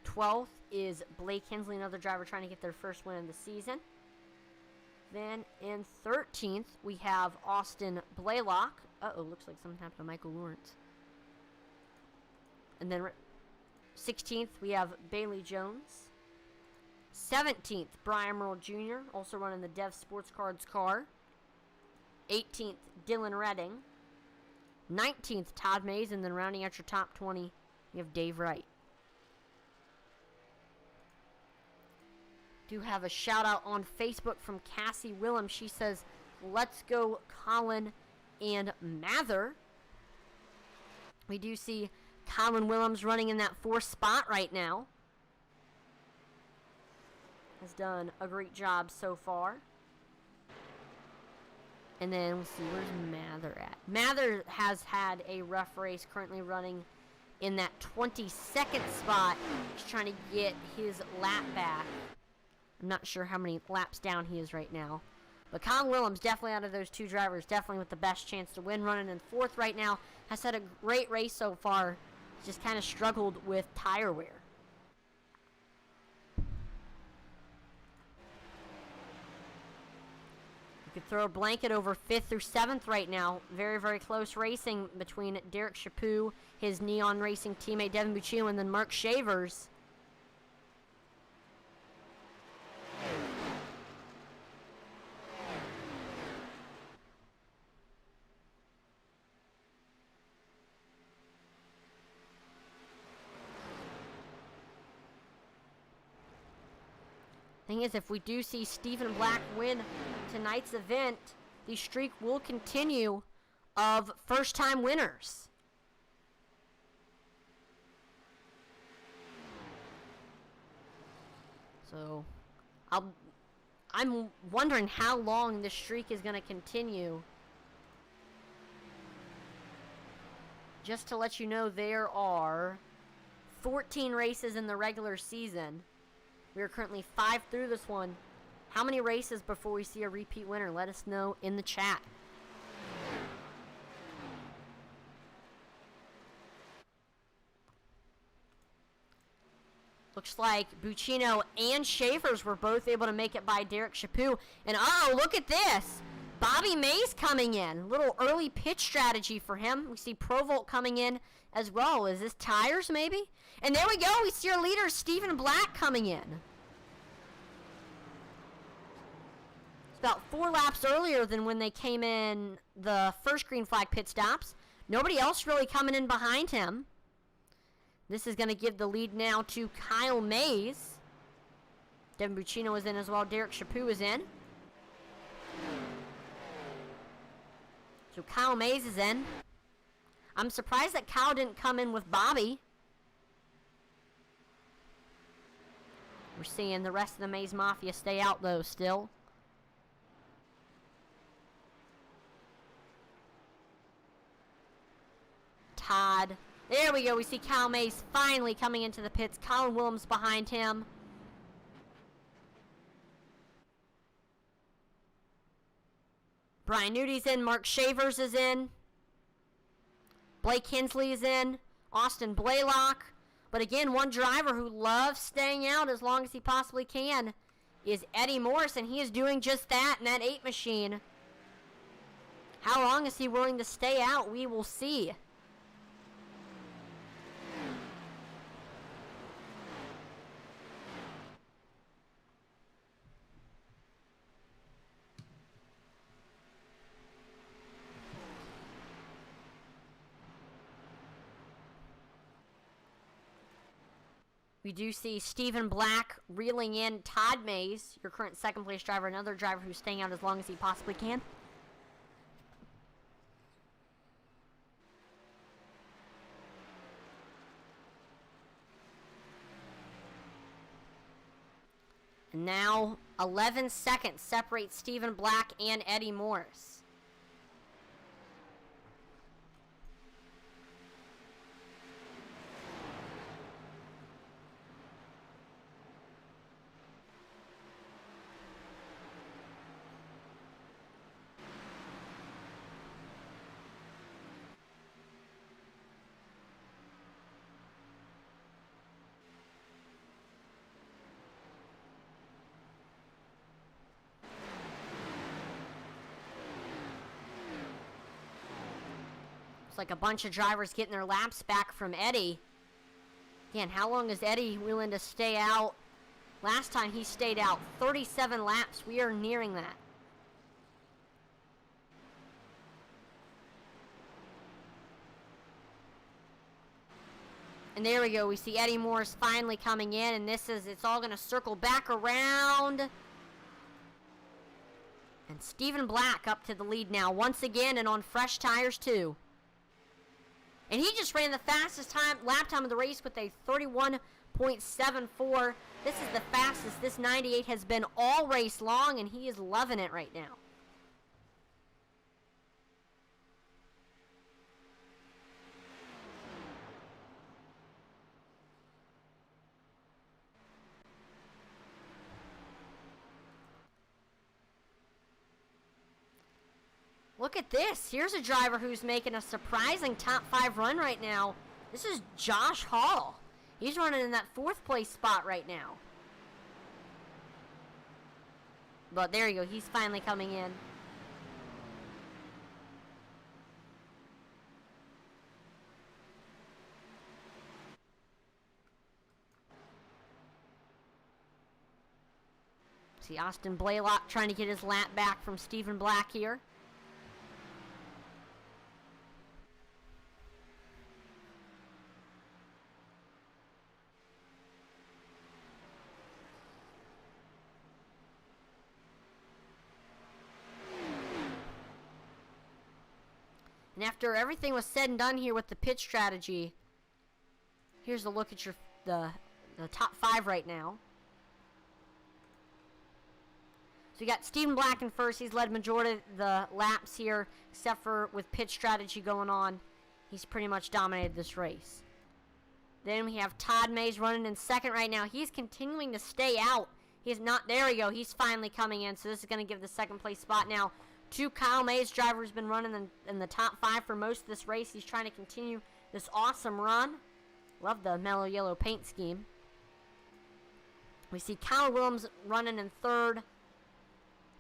12th is Blake Hensley, another driver trying to get their first win of the season. Then in 13th, we have Austin Blaylock. Uh-oh, looks like something happened to Michael Lawrence. And then 16th, we have Bailey Jones. 17th, Brian Merle Jr., also running the Dev Sports Cards car. 18th, Dylan Redding. 19th, Todd Mays, and then rounding out your top 20, you have Dave Wright. Do have a shout out on Facebook from Cassie Willem. She says, let's go Colin and Mather. We do see Colin Williams running in that 4th spot right now. Has done a great job so far. And then we'll see, where's Mather at? Mather has had a rough race, currently running in that 22nd spot. He's trying to get his lap back. I'm not sure how many laps down he is right now. But Colin Williams, definitely out of those 2 drivers, definitely with the best chance to win, running in 4th right now. Has had a great race so far. Just kind of struggled with tire wear. Could throw a blanket over 5th through 7th right now. Very, very close racing between Derek Chaput, his Neon Racing teammate Devon Buccino, and then Mark Shavers. Thing is, if we do see Stephen Black win tonight's event, the streak will continue of first-time winners. So, I'm wondering how long this streak is going to continue. Just to let you know, there are 14 races in the regular season. We are currently 5 through this one. How many races before we see a repeat winner? Let us know in the chat. Looks like Buccino and Schaefer's were both able to make it by Derek Chaput. And oh, look at this. Bobby Mays coming in. Little early pitch strategy for him. We see Provolt coming in as well. Is this tires maybe? And there we go. We see our leader, Stephen Black, coming in. It's about 4 laps earlier than when they came in the first green flag pit stops. Nobody else really coming in behind him. This is going to give the lead now to Kyle Mays. Devon Buccino is in as well. Derek Chaput is in. So Kyle Mays is in. I'm surprised that Kyle didn't come in with Bobby. We're seeing the rest of the Mays Mafia stay out though still. Todd. There we go. We see Kyle Mays finally coming into the pits. Colin Williams behind him. Brian Nudy's in. Mark Shavers is in. Blake Hensley is in. Austin Blaylock. But again, one driver who loves staying out as long as he possibly can is Eddie Morris, and he is doing just that in that 8 machine. How long is he willing to stay out? We will see. We do see Stephen Black reeling in Todd Mays, your current second place driver, another driver who's staying out as long as he possibly can. And now 11 seconds separate Stephen Black and Eddie Morris. Like a bunch of drivers getting their laps back from Eddie. Again, how long is Eddie willing to stay out? Last time he stayed out 37 laps. We are nearing that. And there we go. We see Eddie Morris finally coming in, and it's all going to circle back around. And Stephen Black up to the lead now once again, and on fresh tires too. And he just ran the fastest lap time of the race with a 31.74. This is the fastest this 98 has been all race long, and he is loving it right now. Look at this. Here's a driver who's making a surprising top 5 run right now. This is Josh Hall. He's running in that 4th place spot right now. But there you go. He's finally coming in. See Austin Blaylock trying to get his lap back from Stephen Black here. And after everything was said and done here with the pit strategy, here's a look at the top 5 right now. So you got Stephen Black in first. He's led majority of the laps here, except for with pit strategy going on. He's pretty much dominated this race. Then we have Todd Mays running in second right now. He's continuing to stay out. He's not, there we go. He's finally coming in. So this is going to give the second place spot now to Kyle Mays. Driver has been running in the top 5 for most of this race. He's trying to continue this awesome run. Love the mellow yellow paint scheme. We see Colin Williams running in third.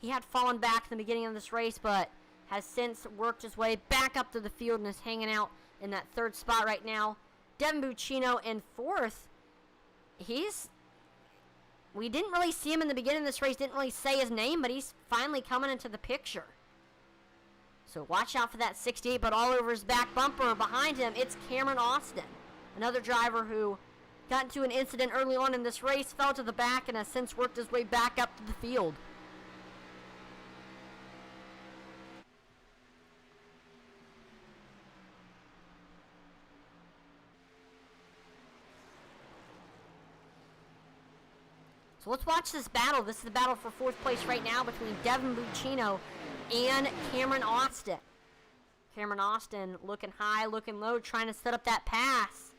He had fallen back in the beginning of this race, but has since worked his way back up to the field and is hanging out in that third spot right now. Devon Buccino in fourth. We didn't really see him in the beginning of this race, didn't really say his name, but he's finally coming into the picture. So watch out for that 68, but all over his back bumper behind him, it's Cameron Austin. Another driver who got into an incident early on in this race, fell to the back, and has since worked his way back up to the field. So let's watch this battle. This is the battle for fourth place right now between Devon Buccino and Cameron Austin. Cameron Austin looking high, looking low, trying to set up that pass.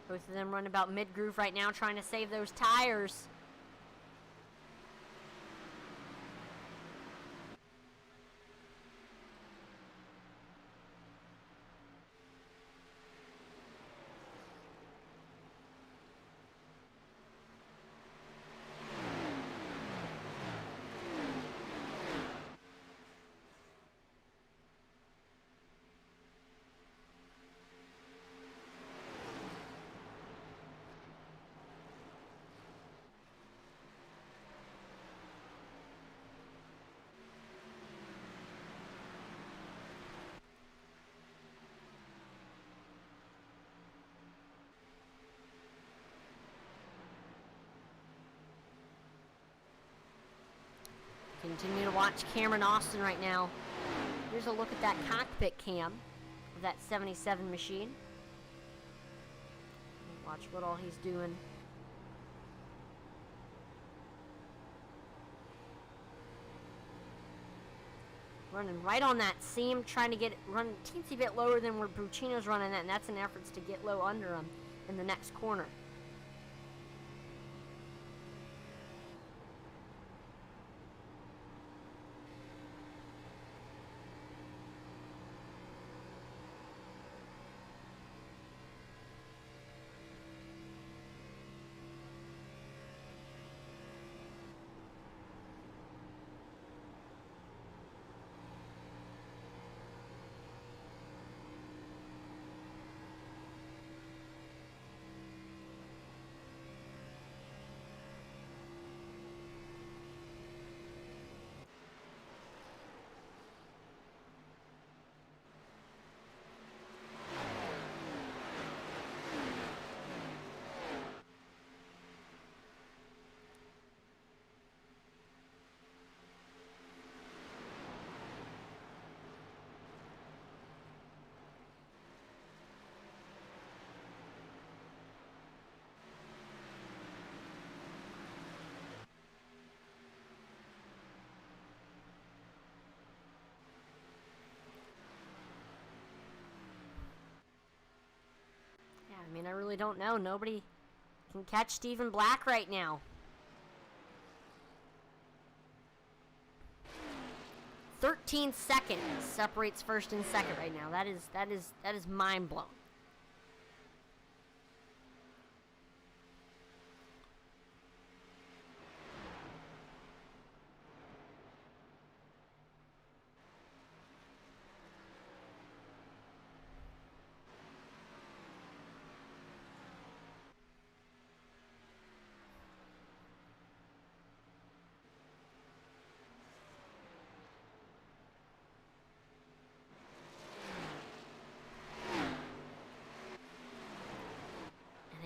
Both of them running about mid-groove right now, trying to save those tires. Continue to watch Cameron Austin right now. Here's a look at that cockpit cam of that 77 machine. Watch what all he's doing. Running right on that seam, trying to run a teensy bit lower than where Buccino's running at, and that's in efforts to get low under him in the next corner. I mean, I really don't know. Nobody can catch Stephen Black right now. 13 seconds separates first and second right now. That is mind blowing.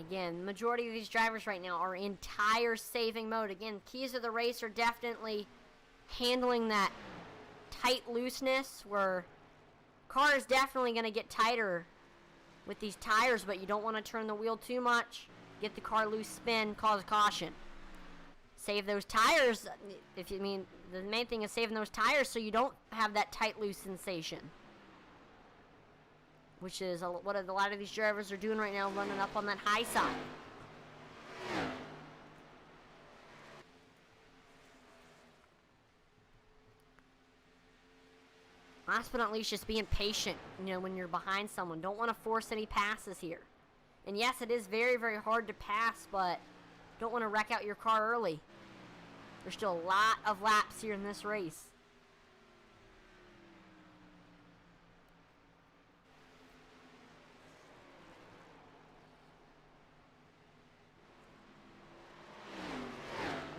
Again, the majority of these drivers right now are in tire saving mode. Again, keys of the race are definitely handling that tight looseness, where car is definitely going to get tighter with these tires, but you don't want to turn the wheel too much, get the car loose, spin, cause caution. Save those tires. If you mean, the main thing is saving those tires so you don't have that tight loose sensation, which is what a lot of these drivers are doing right now, running up on that high side. Last but not least, just being patient, when you're behind someone. Don't want to force any passes here. And yes, it is very, very hard to pass, but don't want to wreck out your car early. There's still a lot of laps here in this race.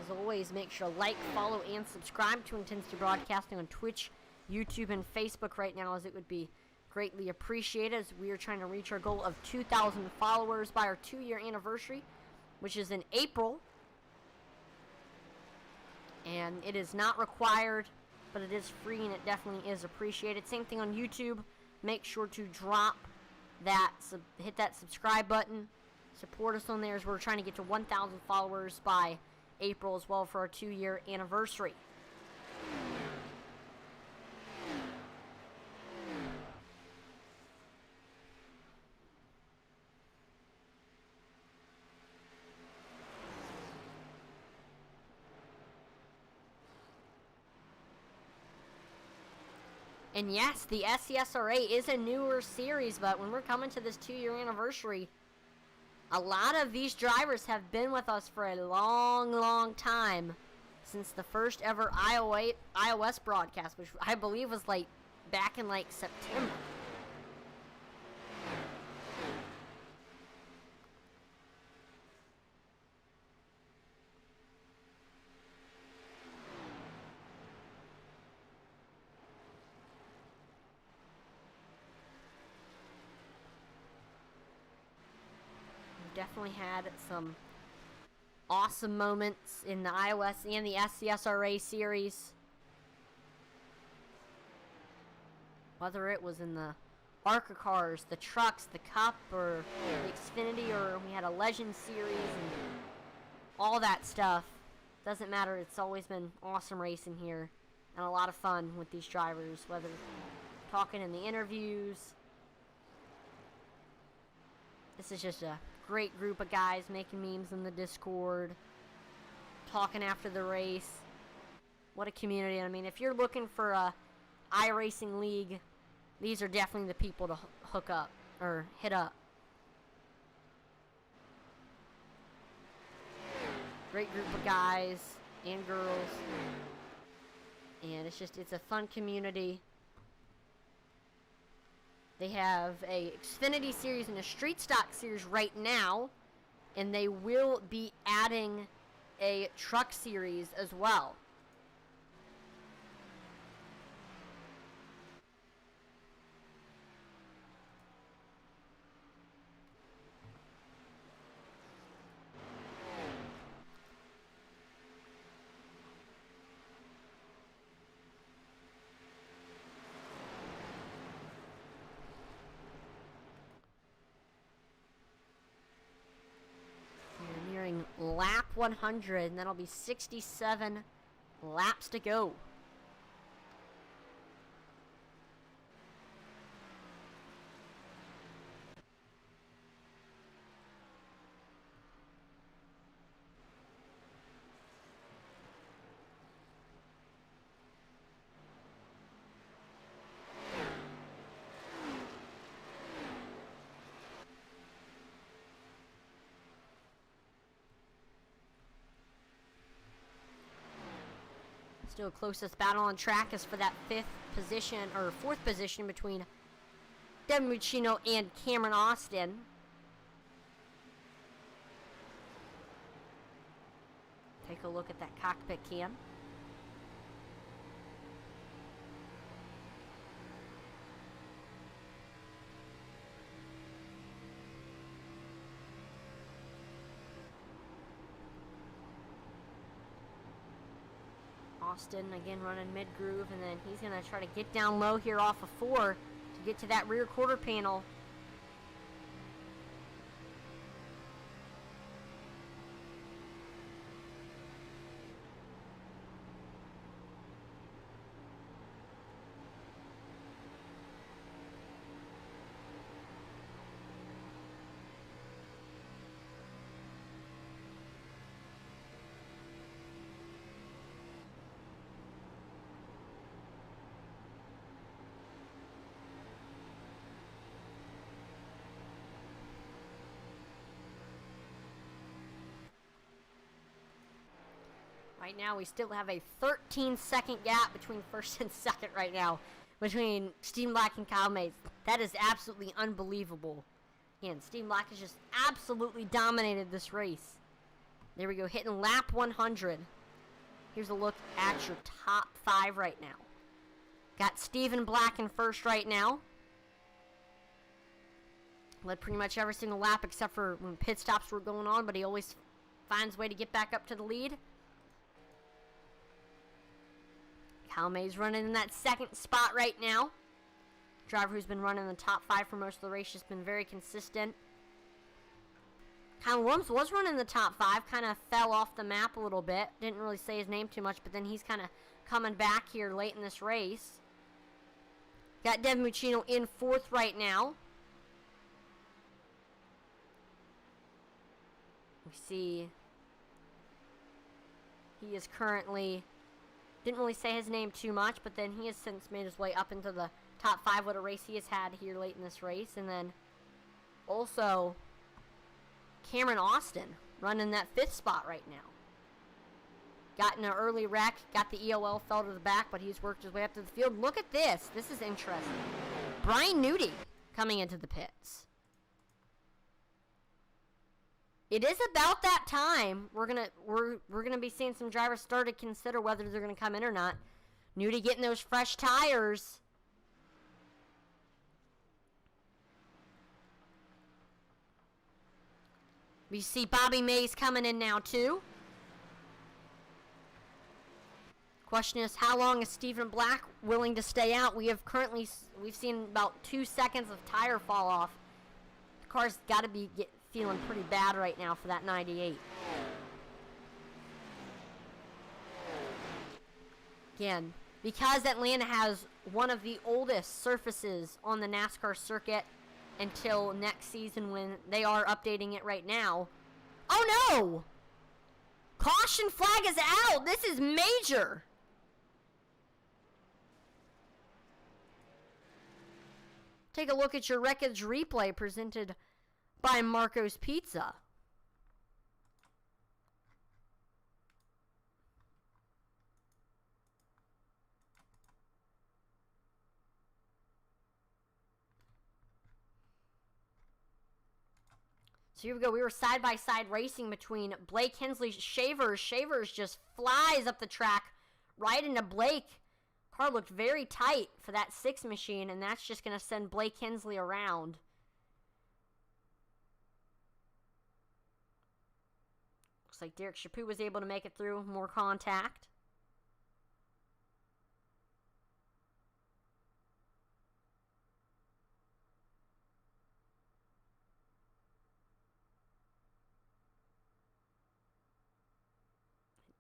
As always, make sure to like, follow, and subscribe to Intensity Broadcasting on Twitch, YouTube, and Facebook right now, as it would be greatly appreciated, as we are trying to reach our goal of 2,000 followers by our 2-year anniversary, which is in April. And it is not required, but it is free, and it definitely is appreciated. Same thing on YouTube. Make sure to drop that, hit that subscribe button. Support us on there, as we're trying to get to 1,000 followers by April as well for our 2-year anniversary. And yes, the SCSRA is a newer series, but when we're coming to this 2-year anniversary, a lot of these drivers have been with us for a long, long time, since the first ever iOS broadcast, which I believe was back in September. Definitely had some awesome moments in the iOS and the SCSRA series. Whether it was in the ARCA cars, the trucks, the Cup, or the Xfinity, or we had a Legend series and all that stuff. Doesn't matter, it's always been awesome racing here and a lot of fun with these drivers, whether talking in the interviews. This is just a great group of guys making memes in the Discord, talking after the race. What a community. I mean, if you're looking for a iRacing league, these are definitely the people to hook up or hit up. Great group of guys and girls, and it's a fun community. They have a Xfinity series and a Street Stock series right now, and they will be adding a truck series as well. Lap 100, and that'll be 67 laps to go. Still closest battle on track is for that fourth position between Devon Buccino and Cameron Austin. Take a look at that cockpit cam. Austin again running mid-groove, and then he's going to try to get down low here off of 4 to get to that rear quarter panel. Right now, we still have a 13-second gap between first and second right now, between Steve Black and Kyle Mays. That is absolutely unbelievable. And Steve Black has just absolutely dominated this race. There we go, hitting lap 100. Here's a look at your top 5 right now. Got Steven Black in first right now. Led pretty much every single lap except for when pit stops were going on, but he always finds a way to get back up to the lead. Kyle Mays running in that second spot right now. Driver who's been running in the top 5 for most of the race, just been very consistent. Colin Williams was running in the top 5, kind of fell off the map a little bit. Didn't really say his name too much, but then he's kind of coming back here late in this race. Got Devon Buccino in 4th right now. We see he is currently, didn't really say his name too much, but then he has since made his way up into the top 5. What a race he has had here late in this race. And then also Cameron Austin running that 5th spot right now. Got in an early wreck, got the EOL, fell to the back, but he's worked his way up to the field. Look at this. This is interesting. Brian Nudie coming into the pits. It is about that time. We're gonna be seeing some drivers start to consider whether they're gonna come in or not. Nudie getting those fresh tires. We see Bobby Mays coming in now too. Question is, how long is Stephen Black willing to stay out? We've seen about 2 seconds of tire fall off. The car's got to be feeling pretty bad right now for that 98. Again, because Atlanta has one of the oldest surfaces on the NASCAR circuit until next season when they are updating it right now. Oh no! Caution flag is out! This is major! Take a look at your Wreckage replay presented by Marco's Pizza. So here we go. We were side-by-side racing between Blake Hensley's Shavers. Shavers just flies up the track right into Blake. Car looked very tight for that 6 machine, and that's just going to send Blake Hensley around. Looks like Derek Chaput was able to make it through. More contact.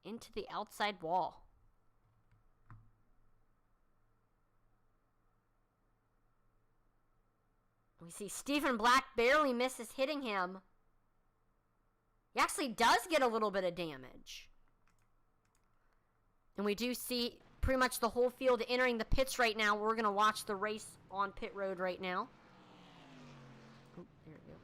Into the outside wall. We see Stephen Black barely misses hitting him. He actually does get a little bit of damage. And we do see pretty much the whole field entering the pits right now. We're going to watch the race on pit road right now. Oh, there we go.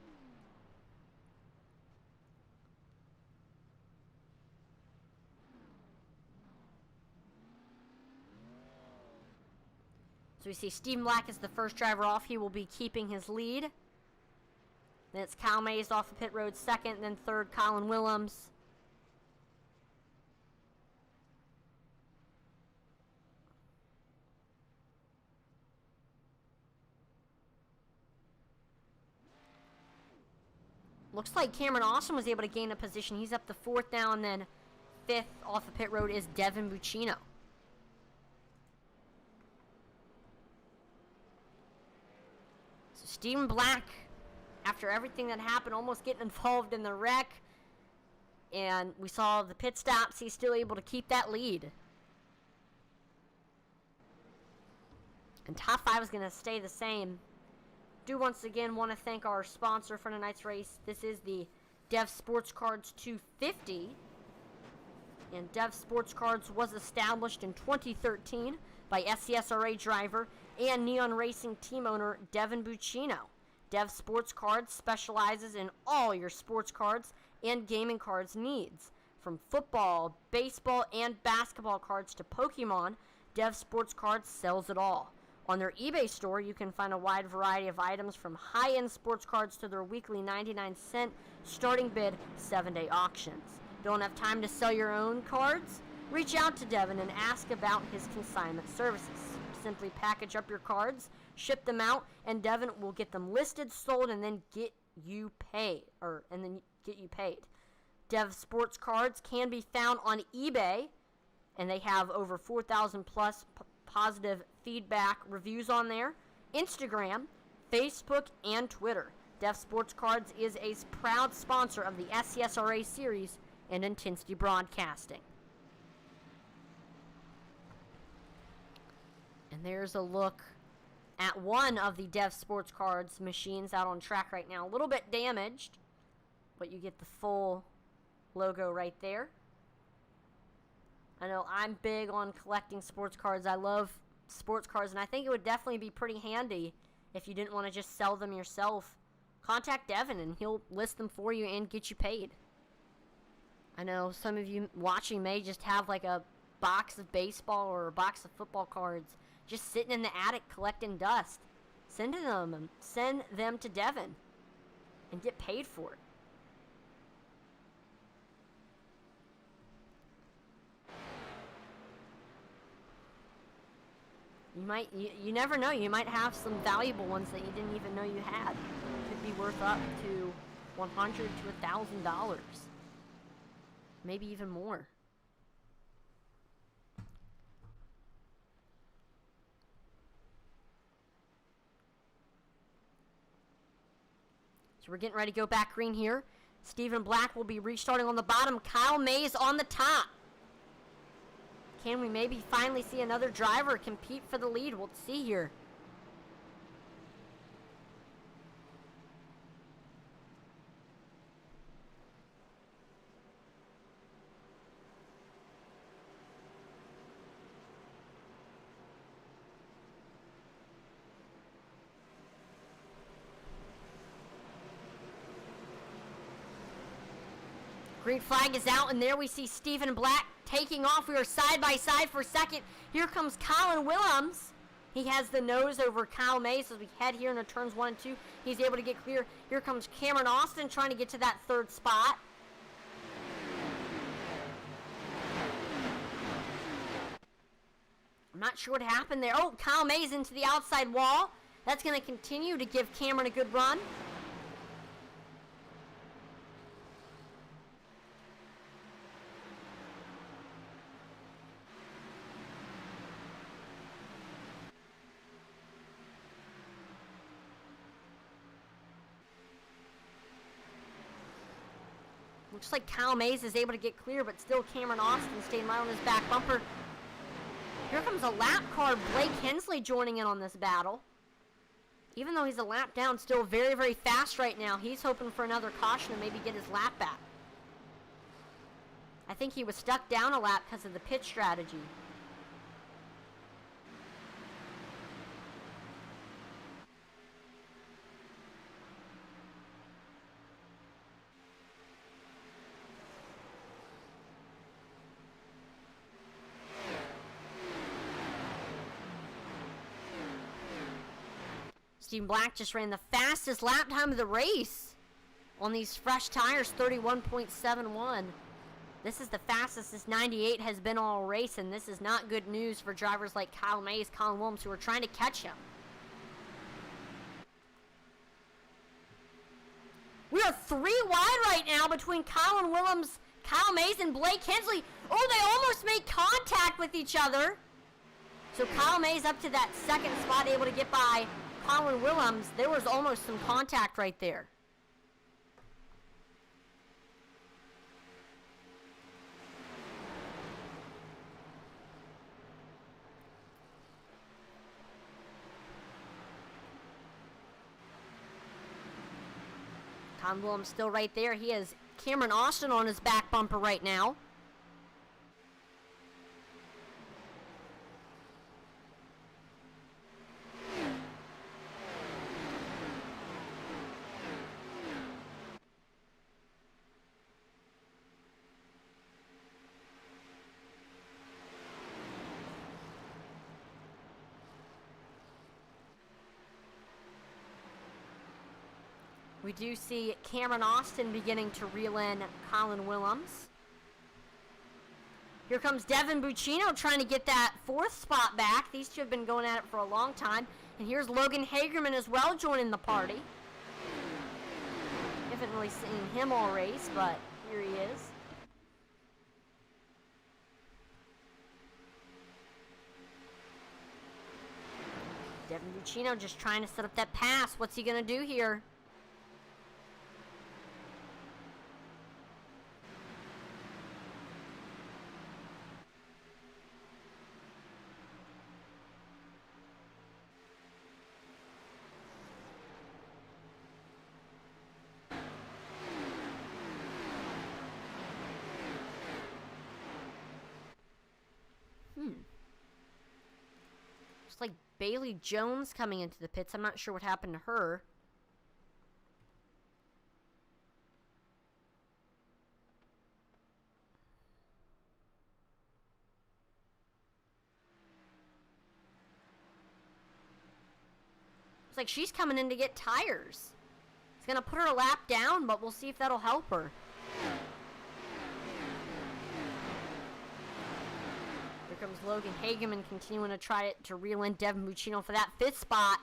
So we see Stephen Black is the first driver off. He will be keeping his lead. Then it's Kyle Mays off the pit road second. Then third, Colin Williams. Looks like Cameron Austin was able to gain a position. He's up to 4th now, and then 5th off the pit road is Devon Buccino. So Stephen Black, after everything that happened, almost getting involved in the wreck, and we saw the pit stops, he's still able to keep that lead. And top 5 is going to stay the same. Do once again want to thank our sponsor for tonight's race. This is the Dev Sports Cards 250. And Dev Sports Cards was established in 2013 by SCSRA driver and Neon Racing team owner Devon Buccino. Dev Sports Cards specializes in all your sports cards and gaming cards needs. From football, baseball, and basketball cards to Pokemon, Dev Sports Cards sells it all. On their eBay store, you can find a wide variety of items from high-end sports cards to their weekly 99-cent starting bid 7-day auctions. Don't have time to sell your own cards? Reach out to Devon and ask about his consignment services. Simply package up your cards, ship them out, and Devon will get them listed, sold, and then get you paid. Dev Sports Cards can be found on eBay, and they have over 4,000 plus positive feedback reviews on there. Instagram, Facebook, and Twitter. Dev Sports Cards is a proud sponsor of the SCSRA series and Intensity Broadcasting. And there's a look at one of the Dev Sports Cards machines out on track right now. A little bit damaged, but you get the full logo right there. I know I'm big on collecting sports cards. I love sports cards, and I think it would definitely be pretty handy if you didn't want to just sell them yourself. Contact Devon, and he'll list them for you and get you paid. I know some of you watching may just have like a box of baseball or a box of football cards just sitting in the attic collecting dust. Send them to Devon and get paid for it. You never know, you might have some valuable ones that you didn't even know you had. Could be worth up to $100 to $1,000. Maybe even more. So we're getting ready to go back green here. Stephen Black will be restarting on the bottom. Kyle Mays on the top. Can we maybe finally see another driver compete for the lead? We'll see here. Green flag is out, and there we see Stephen Black taking off. We are side by side for second. Here comes Colin Williams. He has the nose over Kyle Mays as we head here into turns 1 and 2. He's able to get clear. Here comes Cameron Austin trying to get to that third spot. I'm not sure what happened there. Oh, Kyle Mays into the outside wall. That's going to continue to give Cameron a good run. Looks like Kyle Mays is able to get clear, but still Cameron Austin staying right on his back bumper. Here comes a lap car. Blake Hensley joining in on this battle. Even though he's a lap down, still very, very fast right now. He's hoping for another caution and maybe get his lap back. I think he was stuck down a lap because of the pit strategy. Stephen Black just ran the fastest lap time of the race on these fresh tires, 31.71. This is the fastest this 98 has been all race, and this is not good news for drivers like Kyle Mays, Colin Williams, who are trying to catch him. We are 3 wide right now between Colin Williams, Kyle Mays, and Blake Hensley. Oh, they almost made contact with each other. So Kyle Mays up to that second spot, able to get by Colin Williams, there was almost some contact right there. Colin Williams still right there. He has Cameron Austin on his back bumper right now. We do see Cameron Austin beginning to reel in Colin Williams. Here comes Devon Buccino trying to get that 4th spot back. These two have been going at it for a long time. And here's Logan Hagerman as well joining the party. Haven't really seen him all race, but here he is. Devon Buccino just trying to set up that pass. What's he going to do here? Looks like Bailey Jones coming into the pits. I'm not sure what happened to her. Looks like she's coming in to get tires. It's going to put her a lap down, but we'll see if that'll help her. Here comes Logan Hageman continuing to try to reel in Devon Buccino for that 5th spot.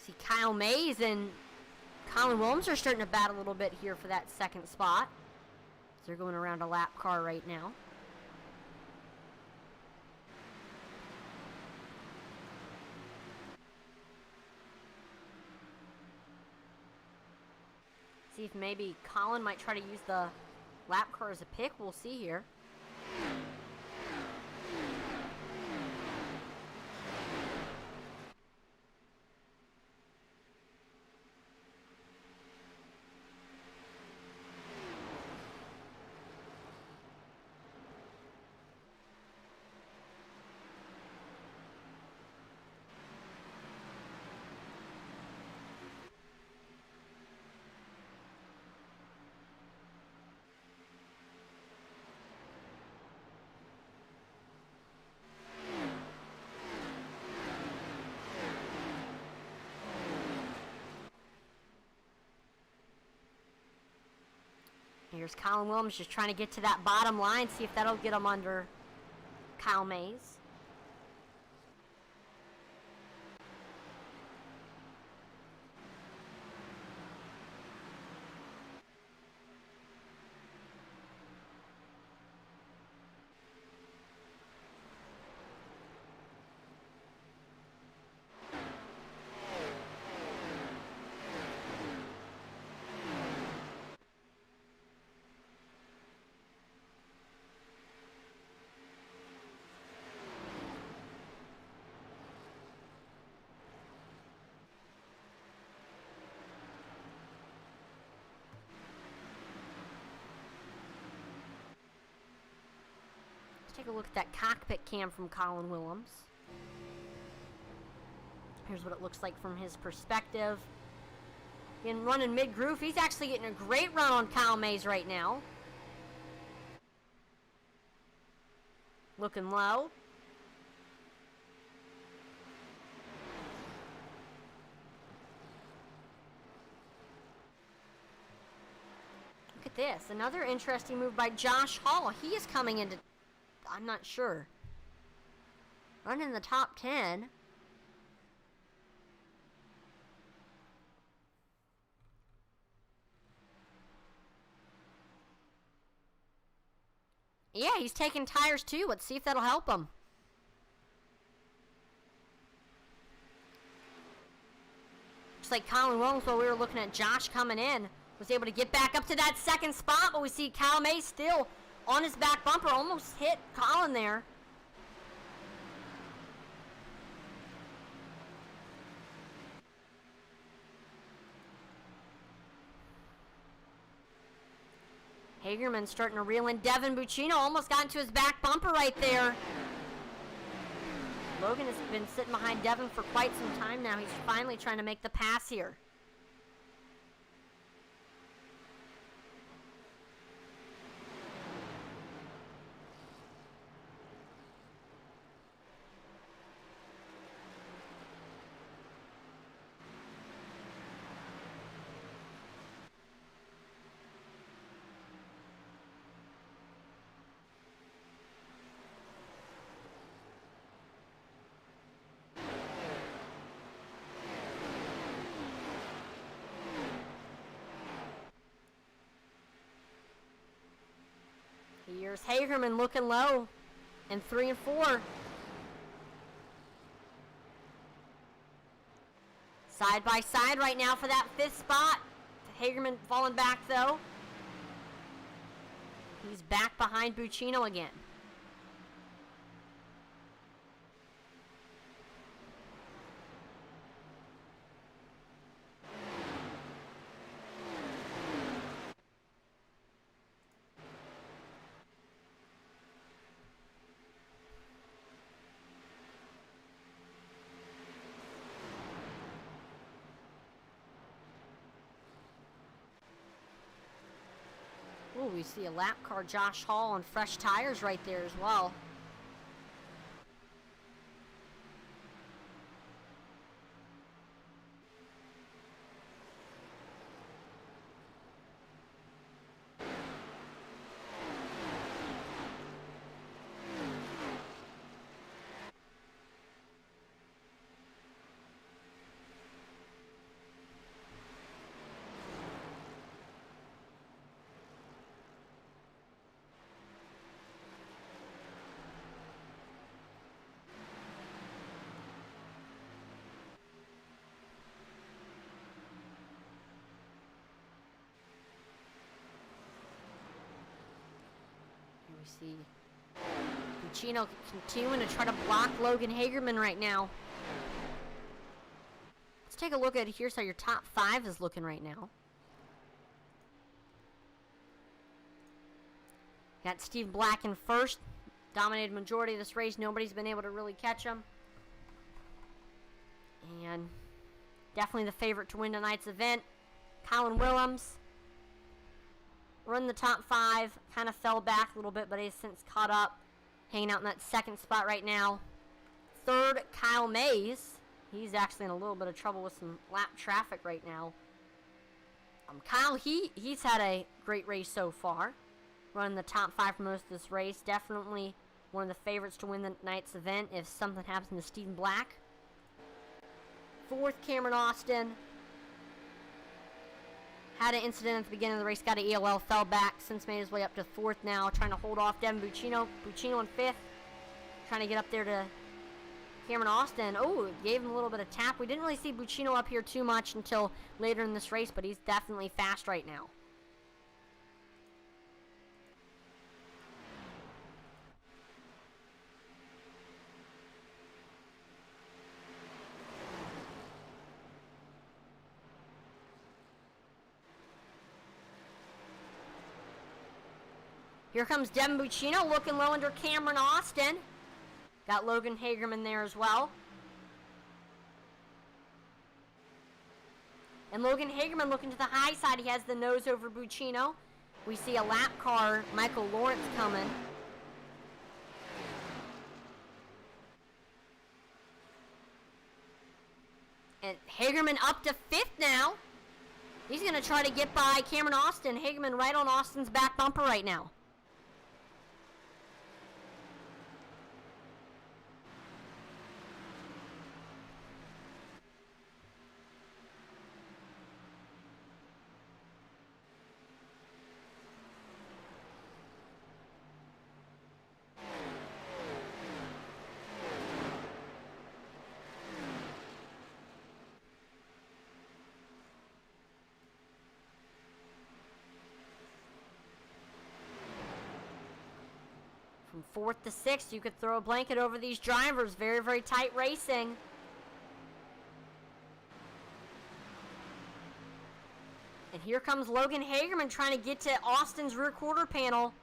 See, Kyle Mays and Colin Williams are starting to battle a little bit here for that 2nd spot. So they're going around a lap car right now. See if maybe Colin might try to use the lap car as a pick. We'll see here. Here's Colin Williams just trying to get to that bottom line, see if that'll get him under Kyle Mays. Take a look at that cockpit cam from Colin Williams. Here's what it looks like from his perspective. In running mid-groove, he's actually getting a great run on Kyle Mays right now. Looking low. this. Another interesting move by Josh Hall. He is coming into, I'm not sure, running the top 10. Yeah, he's taking tires too. Let's see if that'll help him. Looks like Colin Williams, while we were looking at Josh coming in, was able to get back up to that second spot, but we see Kyle May still on his back bumper. Almost hit Colin there. Hagerman starting to reel in. Devon Buccino almost got into his back bumper right there. Logan has been sitting behind Devon for quite some time now. He's finally trying to make the pass here. Here's Hagerman looking low in 3 and 4. Side by side right now for that 5th spot. Hagerman falling back though. He's back behind Buccino again. Ooh, we see a lap car, Josh Hall, on fresh tires right there as well. See Buccino continuing to try to block Logan Hagerman right now. Let's take a look at here's how your top 5 is looking right now. Got Steve Black in first. Dominated majority of this race. Nobody's been able to really catch him. And definitely the favorite to win tonight's event, Colin Williams. Run the top 5, kind of fell back a little bit, but he's since caught up. Hanging out in that 2nd spot right now. 3rd, Kyle Mays. He's actually in a little bit of trouble with some lap traffic right now. Kyle, he's had a great race so far. Running the top 5 for most of this race. Definitely one of the favorites to win the night's event if something happens to Stephen Black. 4th, Cameron Austin. Had an incident at the beginning of the race, got an ELL, fell back, since made his way up to 4th now, trying to hold off Devon Buccino. Buccino in 5th, trying to get up there to Cameron Austin. Oh, gave him a little bit of tap. We didn't really see Buccino up here too much until later in this race, but he's definitely fast right now. Here comes Devon Buccino looking low under Cameron Austin. Got Logan Hagerman there as well. And Logan Hagerman looking to the high side. He has the nose over Buccino. We see a lap car, Michael Lawrence, coming. And Hagerman up to 5th now. He's going to try to get by Cameron Austin. Hagerman right on Austin's back bumper right now. From 4th to 6th, you could throw a blanket over these drivers. Very, very tight racing. And here comes Logan Hagerman trying to get to Austin's rear quarter panel.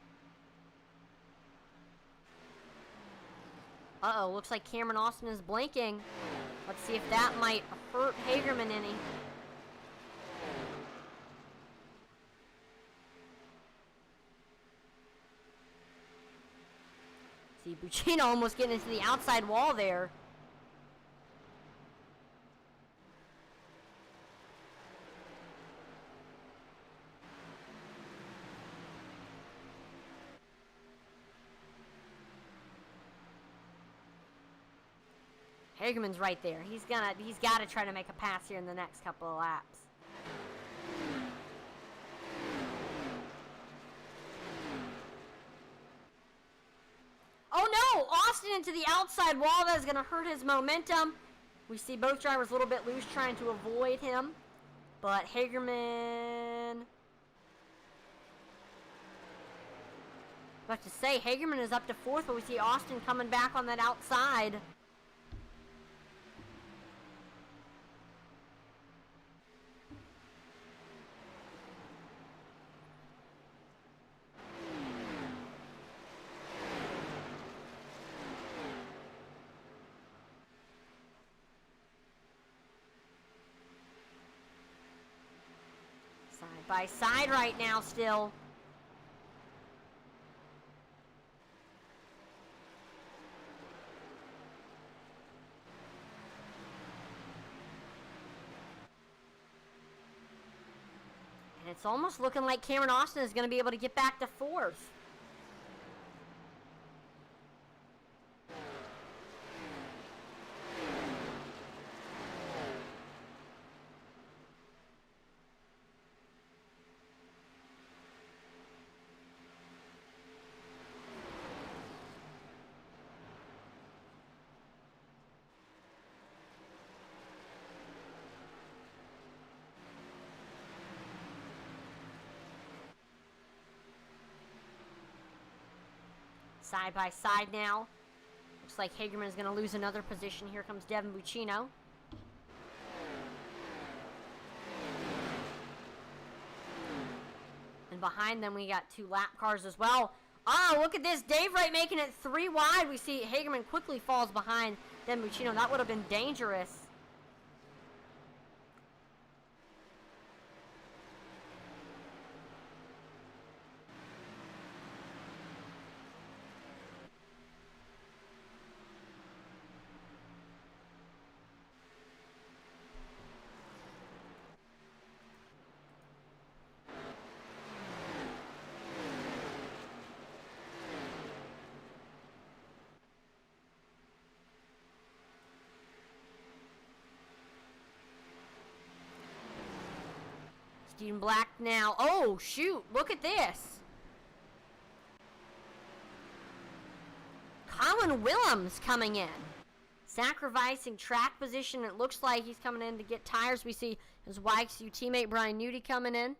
Uh-oh, looks like Cameron Austin is blinking. Let's see if that might hurt Hagerman any. See, Buccino almost getting into the outside wall there. Hagerman's right there. He's got to try to make a pass here in the next couple of laps. Oh no! Austin into the outside wall. That is going to hurt his momentum. We see both drivers a little bit loose trying to avoid him. But Hagerman... About to say, Hagerman is up to 4th, but we see Austin coming back on that outside. Side by side right now still. And it's almost looking like Cameron Austin is going to be able to get back to 4th. Side by side now. Looks like Hagerman is going to lose another position. Here comes Devon Buccino. And behind them we got 2 lap cars as well. Oh, look at this. Dave Wright making it 3 wide. We see Hagerman quickly falls behind Devon Buccino. That would have been dangerous. Stephen Black now. Oh, shoot. Look at this. Colin Williams coming in. Sacrificing track position. It looks like he's coming in to get tires. We see his YXU teammate Brian Nudie coming in.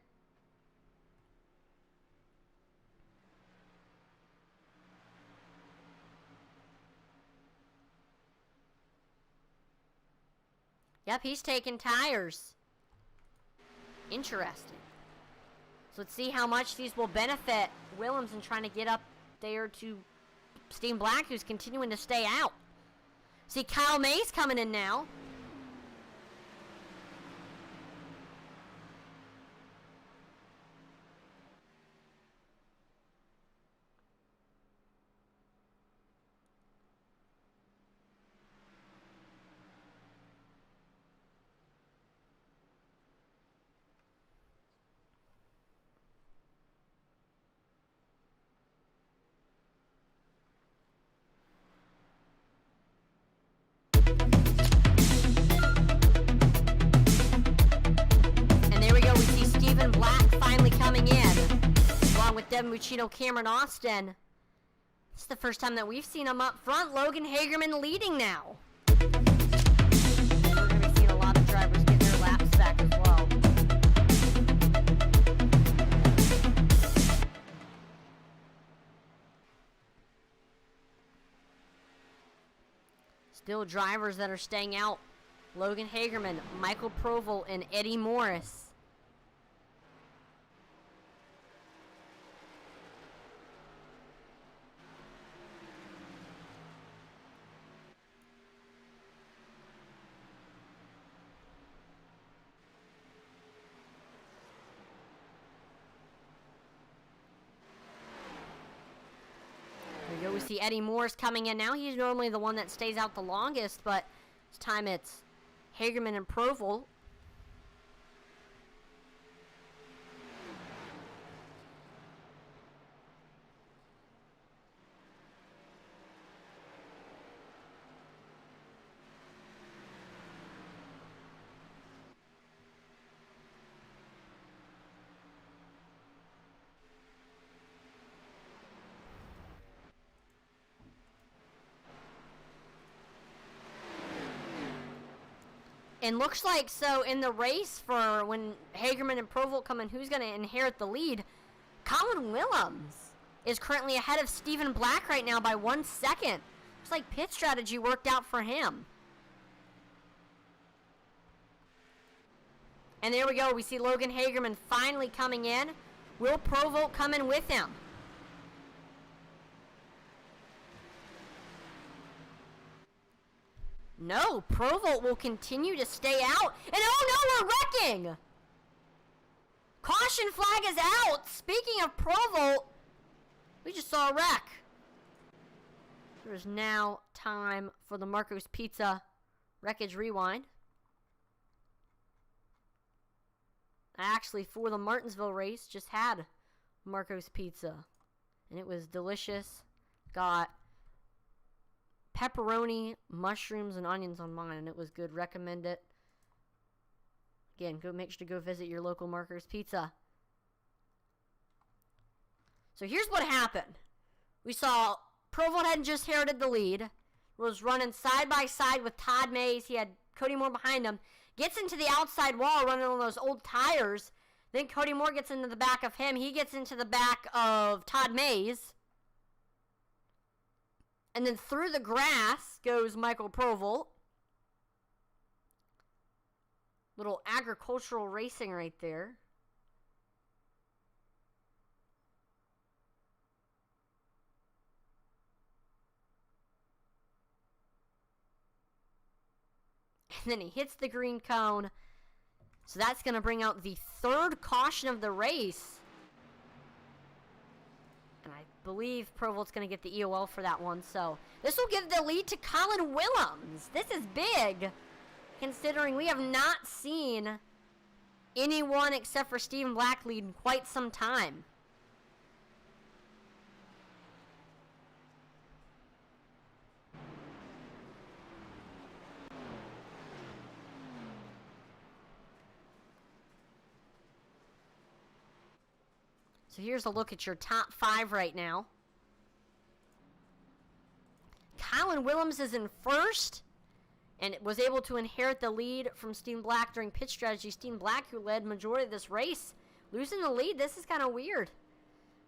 Yep, he's taking tires. Interesting. So let's see how much these will benefit Williams in trying to get up there to Steve Black, who's continuing to stay out. See Kyle Mays coming in now. Devon Buccino, Cameron Austin. It's the first time that we've seen him up front. Logan Hagerman leading now. We're going to be seeing a lot of drivers get their laps back as well. Still drivers that are staying out. Logan Hagerman, Michael Provel, and Eddie Morris. We see Eddie Morris coming in now. He's normally the one that stays out the longest, but this time it's Hagerman and Provel. And looks like, so in the race for when Hagerman and Provel come in, who's going to inherit the lead? Colin Williams is currently ahead of Stephen Black right now by 1 second. Looks like pit strategy worked out for him. And there we go. We see Logan Hagerman finally coming in. Will Provel come in with him? No, Provolt will continue to stay out. And oh no, we're wrecking! Caution flag is out. Speaking of Provolt, we just saw a wreck. There is now time for the Marco's Pizza Wreckage Rewind. Actually, for the Martinsville race, just had Marco's Pizza. And it was delicious. Got pepperoni, mushrooms, and onions on mine, and it was good. Recommend it. Again, make sure to go visit your local Marco's Pizza. So here's what happened. We saw Provolt had just inherited the lead. Was running side by side with Todd Mays. He had Cody Moore behind him. Gets into the outside wall running on those old tires. Then Cody Moore gets into the back of him. He gets into the back of Todd Mays. And then through the grass goes Michael Provel. Little agricultural racing right there. And then he hits the green cone. So that's going to bring out the third caution of the race. And I believe Provolt's going to get the EOL for that one. So this will give the lead to Colin Williams. This is big, considering we have not seen anyone except for Stephen Black lead in quite some time. So here's a look at your top 5 right now. Colin Williams is in first and was able to inherit the lead from Stephen Black during pit strategy. Stephen Black, who led majority of this race, losing the lead. This is kind of weird.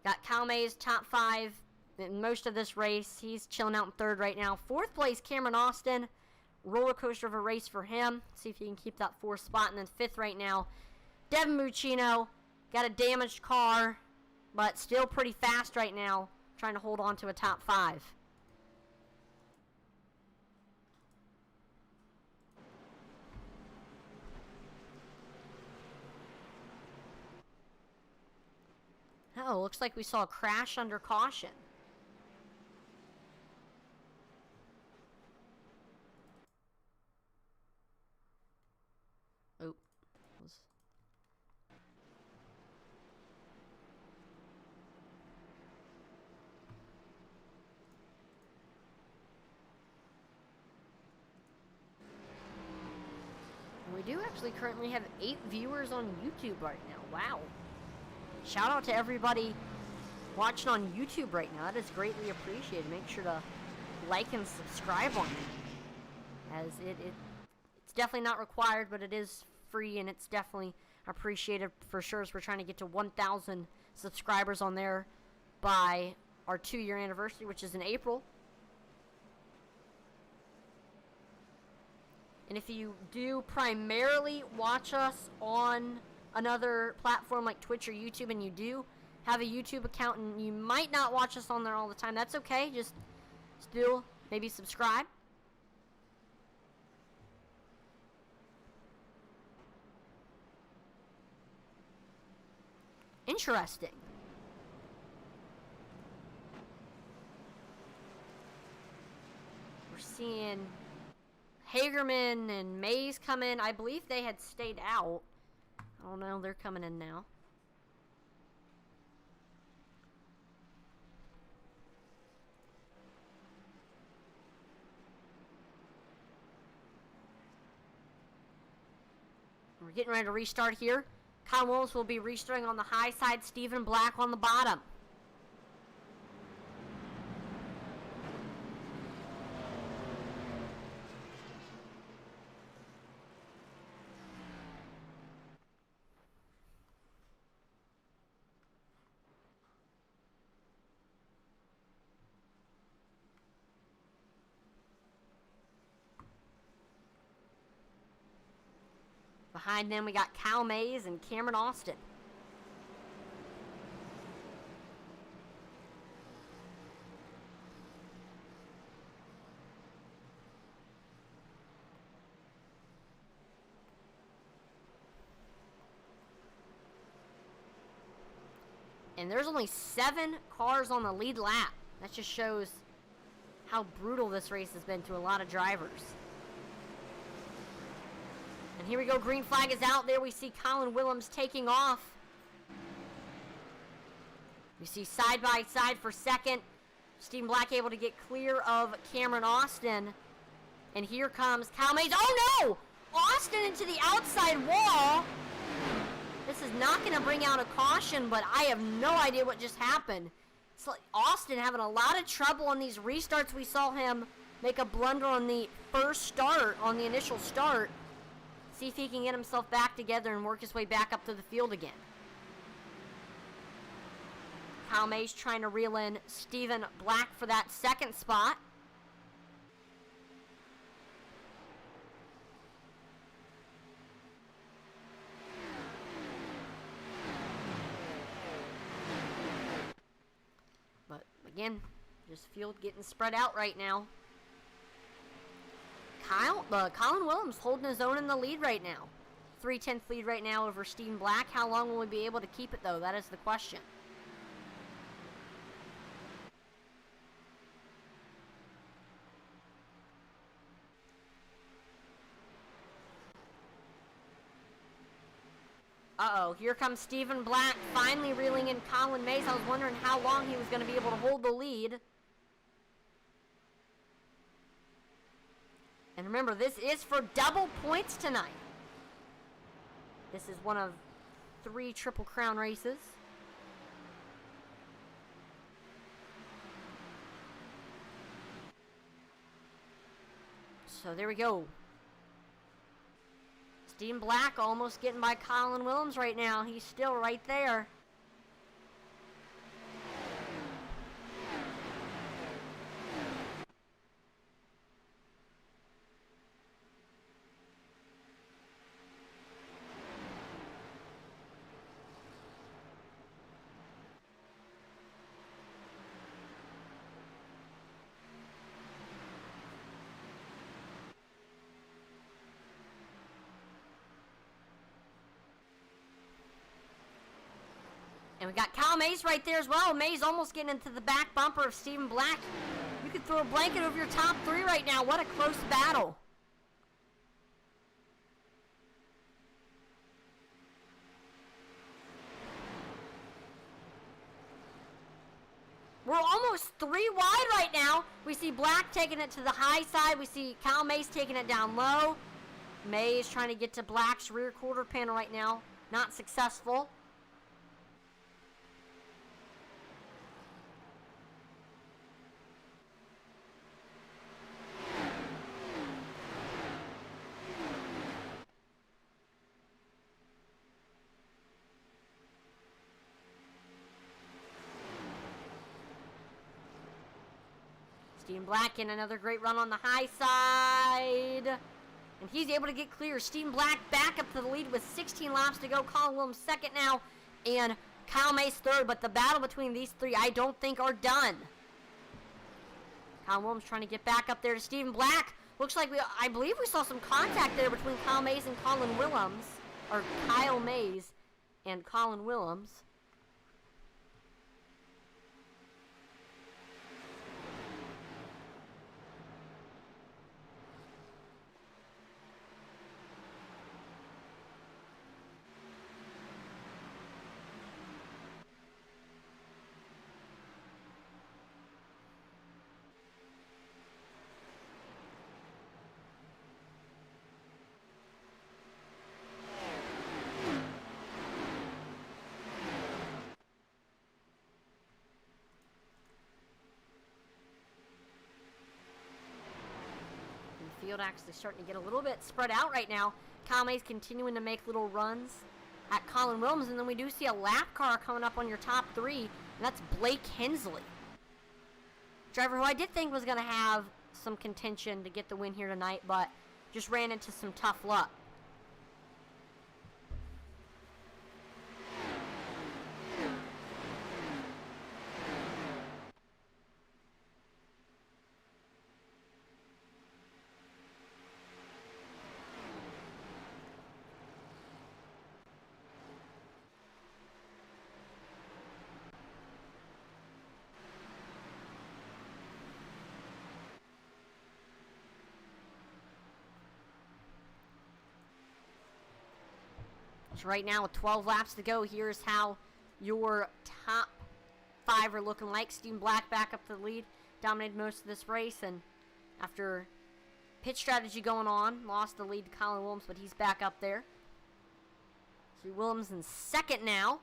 Got Cal Mays top 5 in most of this race. He's chilling out in third right now. 4th place, Cameron Austin. Roller coaster of a race for him. See if he can keep that 4th spot. And then 5th right now, Devon Buccino. Got a damaged car, but still pretty fast right now, trying to hold on to a top 5. Oh, looks like we saw a crash under caution. Oh. We do actually currently have 8 viewers on YouTube right now. Wow. Shout out to everybody watching on YouTube right now, that is greatly appreciated. Make sure to like and subscribe on it, as it's definitely not required, but it is free, and it's definitely appreciated for sure, as we're trying to get to 1,000 subscribers on there by our 2-year anniversary, which is in April. And if you do primarily watch us on another platform like Twitch or YouTube, and you do have a YouTube account and you might not watch us on there all the time, that's okay. Just still maybe subscribe. Interesting. We're seeing Hagerman and Mays come in. I believe they had stayed out. I don't know. They're coming in now. We're getting ready to restart here. Colin Williams will be restarting on the high side. Stephen Black on the bottom. Behind them, we got Cal Mays and Cameron Austin. And there's only 7 cars on the lead lap. That just shows how brutal this race has been to a lot of drivers. And here we go, green flag is out there. We see Colin Williams taking off. We see side by side for second. Stephen Black able to get clear of Cameron Austin. And here comes Cal Mays. Oh no! Austin into the outside wall. This is not going to bring out a caution, but I have no idea what just happened. It's like Austin having a lot of trouble on these restarts. We saw him make a blunder on the first start, on the initial start. See if he can get himself back together and work his way back up to the field again. Kyle Mays trying to reel in Stephen Black for that second spot. But again, just field getting spread out right now. Colin Williams holding his own in the lead right now. 3/10 lead right now over Stephen Black. How long will we be able to keep it, though? That is the question. Uh-oh, here comes Stephen Black finally reeling in Colin Mays. I was wondering how long he was going to be able to hold the lead. And remember, this is for double points tonight. This is one of 3 Triple Crown races. So there we go. Stephen Black almost getting by Colin Williams right now. He's still right there. And we got Cal Mays right there as well. Mays almost getting into the back bumper of Stephen Black. You could throw a blanket over your top 3 right now. What a close battle. We're almost 3 wide right now. We see Black taking it to the high side. We see Cal Mays taking it down low. Mays trying to get to Black's rear quarter panel right now. Not successful. Steven Black in another great run on the high side. And he's able to get clear. Steven Black back up to the lead with 16 laps to go. Colin Williams second now. And Kyle Mays third. But the battle between these three I don't think are done. Kyle Williams trying to get back up there to Steven Black. Looks like I believe we saw some contact there between Kyle Mays and Colin Williams. Or Kyle Mays and Colin Williams. Field actually starting to get a little bit spread out right now. Kyle Mays continuing to make little runs at Colin Williams, and then we do see a lap car coming up on your top three, and that's Blake Hensley. Driver who I did think was going to have some contention to get the win here tonight, but just ran into some tough luck. So right now with 12 laps to go, here's how your top five are looking like. Steven Black back up to the lead, dominated most of this race, and after pit strategy going on, lost the lead to Colin Williams, but he's back up there. So Williams in second now.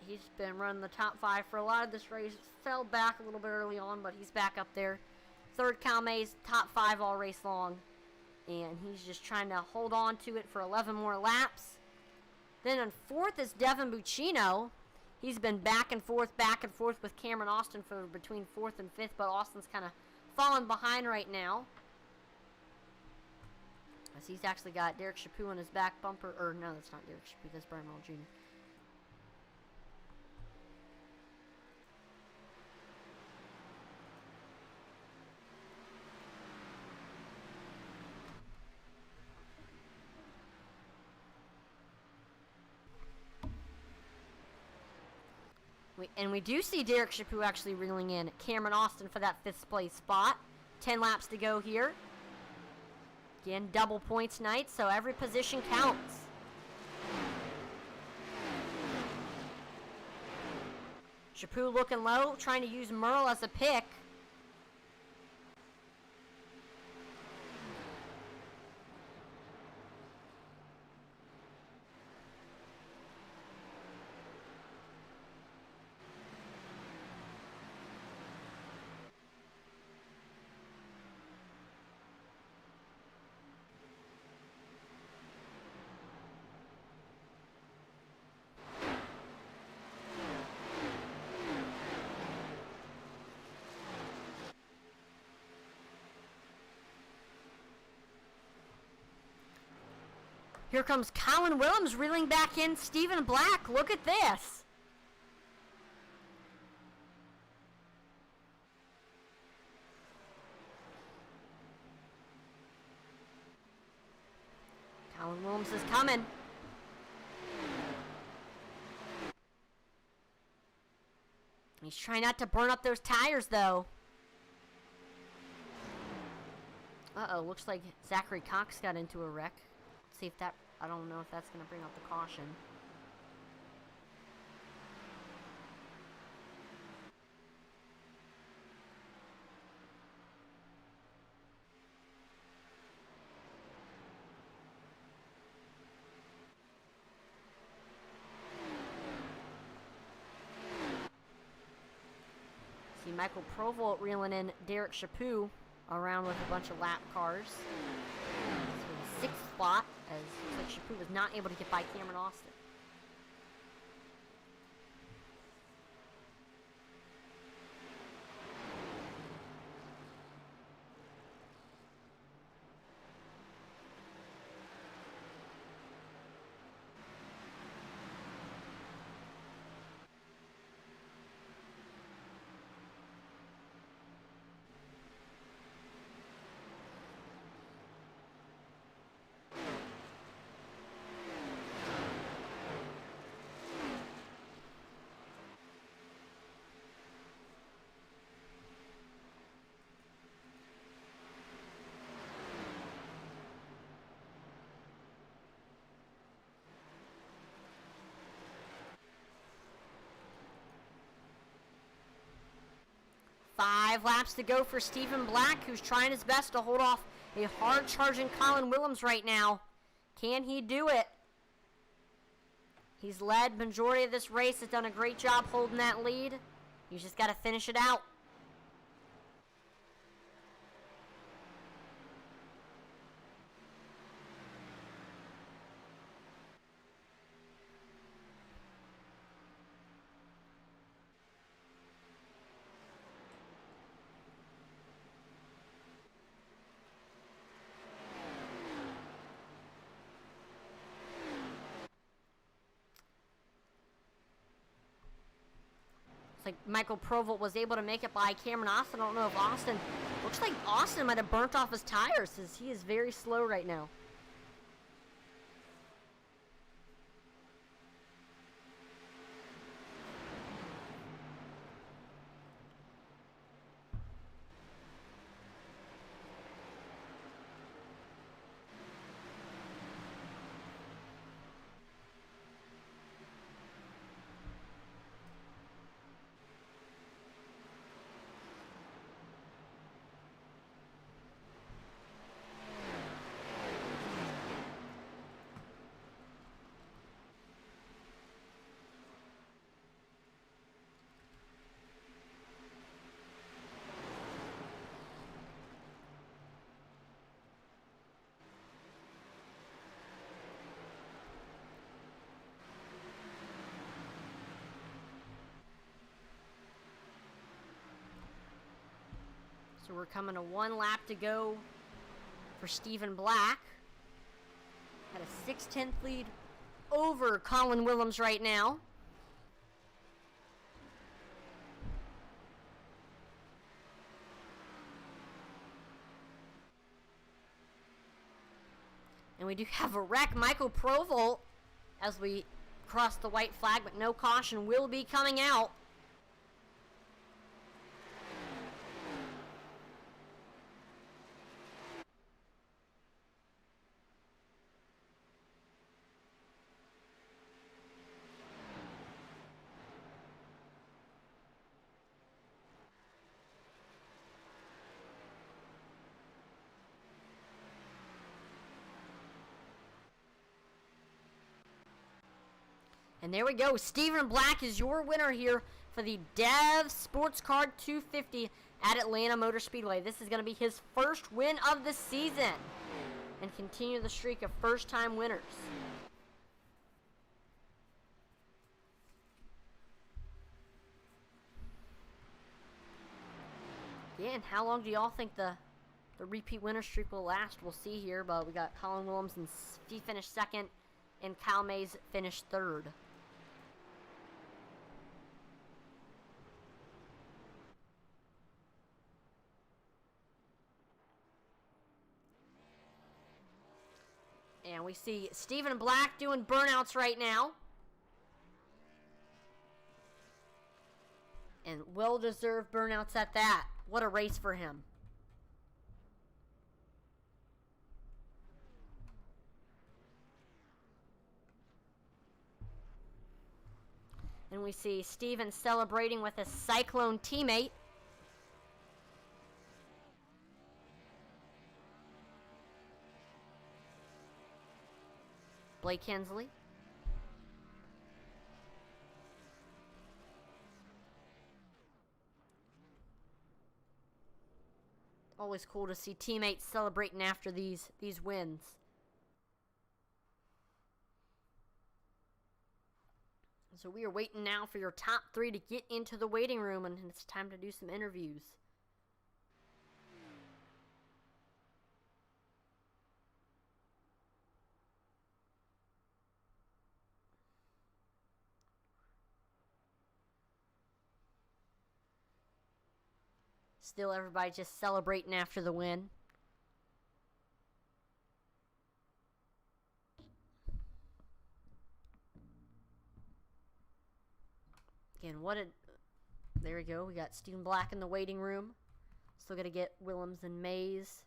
He's been running the top five for a lot of this race. Fell back a little bit early on, but he's back up there. Third, Kyle Mays, top five all race long. And he's just trying to hold on to it for 11 more laps. Then in fourth is Devon Buccino. He's been back and forth with Cameron Austin for between fourth and fifth, but Austin's kind of falling behind right now. As he's actually got Derek Chaput on his back bumper. Or no, that's not Derek Chaput, that's Brian Merle Jr. And we do see Derek Chaput actually reeling in Cameron Austin for that fifth place spot. 10 laps to go here. Again, double points night, so every position counts. Chaput looking low, trying to use Merle as a pick. Here comes Colin Williams reeling back in Steven Black. Look at this. Colin Williams is coming. He's trying not to burn up those tires, though. Uh-oh, looks like Zachary Cox got into a wreck. See if that, I don't know if that's going to bring up the caution. See Michael Provolt reeling in Derek Chaput around with a bunch of lap cars. So the sixth spot, as looks like Chaput was not able to get by Cameron Austin. 5 laps to go for Stephen Black, who's trying his best to hold off a hard-charging Colin Williams right now. Can he do it? He's led majority of this race, has done a great job holding that lead. He's just got to finish it out. Like Michael Provolt was able to make it by Cameron Austin. I don't know if Austin, looks like Austin might have burnt off his tires, as he is very slow right now. So we're coming to 1 lap to go for Stephen Black. Got a 6/10 lead over Colin Williams right now. And we do have a wreck. Michael Provolt, as we cross the white flag, but no caution will be coming out. And there we go. Stephen Black is your winner here for the Dev Sports Card 250 at Atlanta Motor Speedway. This is going to be his first win of the season and continue the streak of first-time winners. Yeah, and how long do y'all think the repeat winner streak will last? We'll see here, but we got Colin Williams, and he finished second, and Kyle Mays finished third. And we see Stephen Black doing burnouts right now. And well-deserved burnouts at that. What a race for him. And we see Steven celebrating with his Cyclone teammate. Blake Hensley. Always cool to see teammates celebrating after these wins. So we are waiting now for your top 3 to get into the waiting room, and it's time to do some interviews. Still everybody just celebrating after the win. Again, there we go. We got Stephen Black in the waiting room. Still got to get Willems and Mays.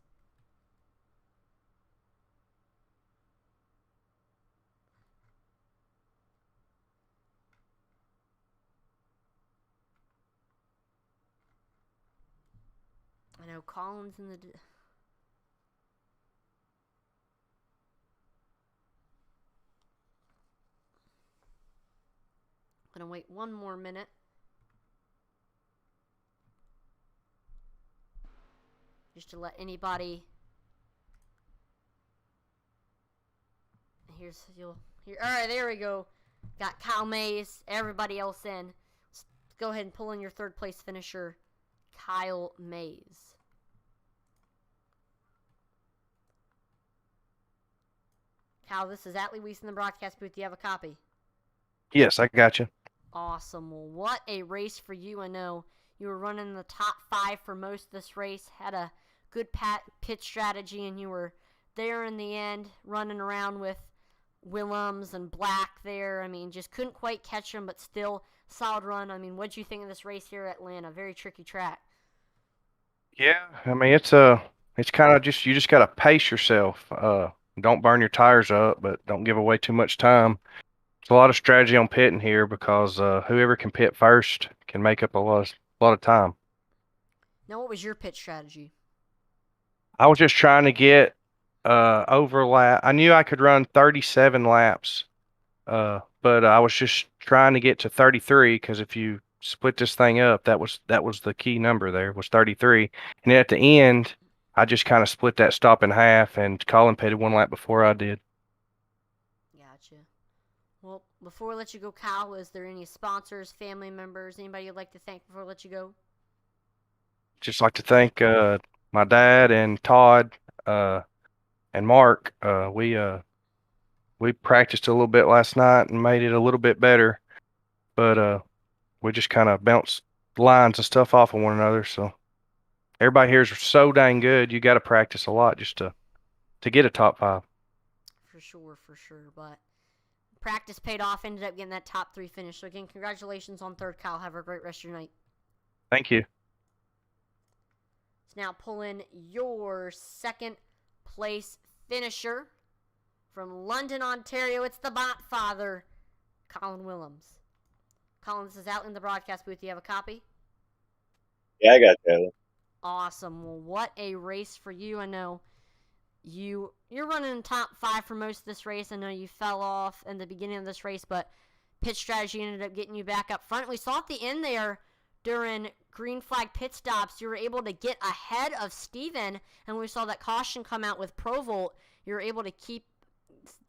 know Colin's in the... Gonna wait one more minute. Just to let anybody... Alright, there we go. Got Kyle Mays, everybody else in. Let's go ahead and pull in your third place finisher, Kyle Mays. Kyle, this is Atlee Weiss in the broadcast booth. Do you have a copy? Yes, I got you. Awesome. Well, what a race for you. I know you were running the top 5 for most of this race, had a good pit strategy, and you were there in the end running around with Willems and Black there. I mean, just couldn't quite catch them, but still solid run. I mean, what'd you think of this race here at Atlanta? Very tricky track. Yeah, I mean it's kind of just you just gotta pace yourself. Don't burn your tires up, but don't give away too much time. It's a lot of strategy on pitting here because whoever can pit first can make up a lot of time. Now, what was your pit strategy? I was just trying to get overlap. I knew I could run 37 laps, but I was just trying to get to 33 because if you split this thing up, that was the key number there was 33. And then at the end, I just kind of split that stop in half, and Colin pitted 1 lap before I did. Gotcha. Well, before we let you go, Kyle, is there any sponsors, family members, anybody you'd like to thank before I let you go? Just like to thank my dad and Todd and Mark. We practiced a little bit last night and made it a little bit better, but we just kind of bounced lines and stuff off of one another. So everybody here is so dang good. You got to practice a lot just to get a top 5. For sure. But practice paid off. Ended up getting that top 3 finish. So again, congratulations on third, Kyle. Have a great rest of your night. Thank you. Let's now pull in your second place finisher from London, Ontario. It's the Bot Father, Colin Williams. Colin, this is out in the broadcast booth. Do you have a copy? Yeah, I got that. Awesome. Well, what a race for you. I know you're running in top 5 for most of this race. I know you fell off in the beginning of this race, but pit strategy ended up getting you back up front. We saw at the end there during green flag pit stops, you were able to get ahead of Steven, and we saw that caution come out with Provolt. You were able to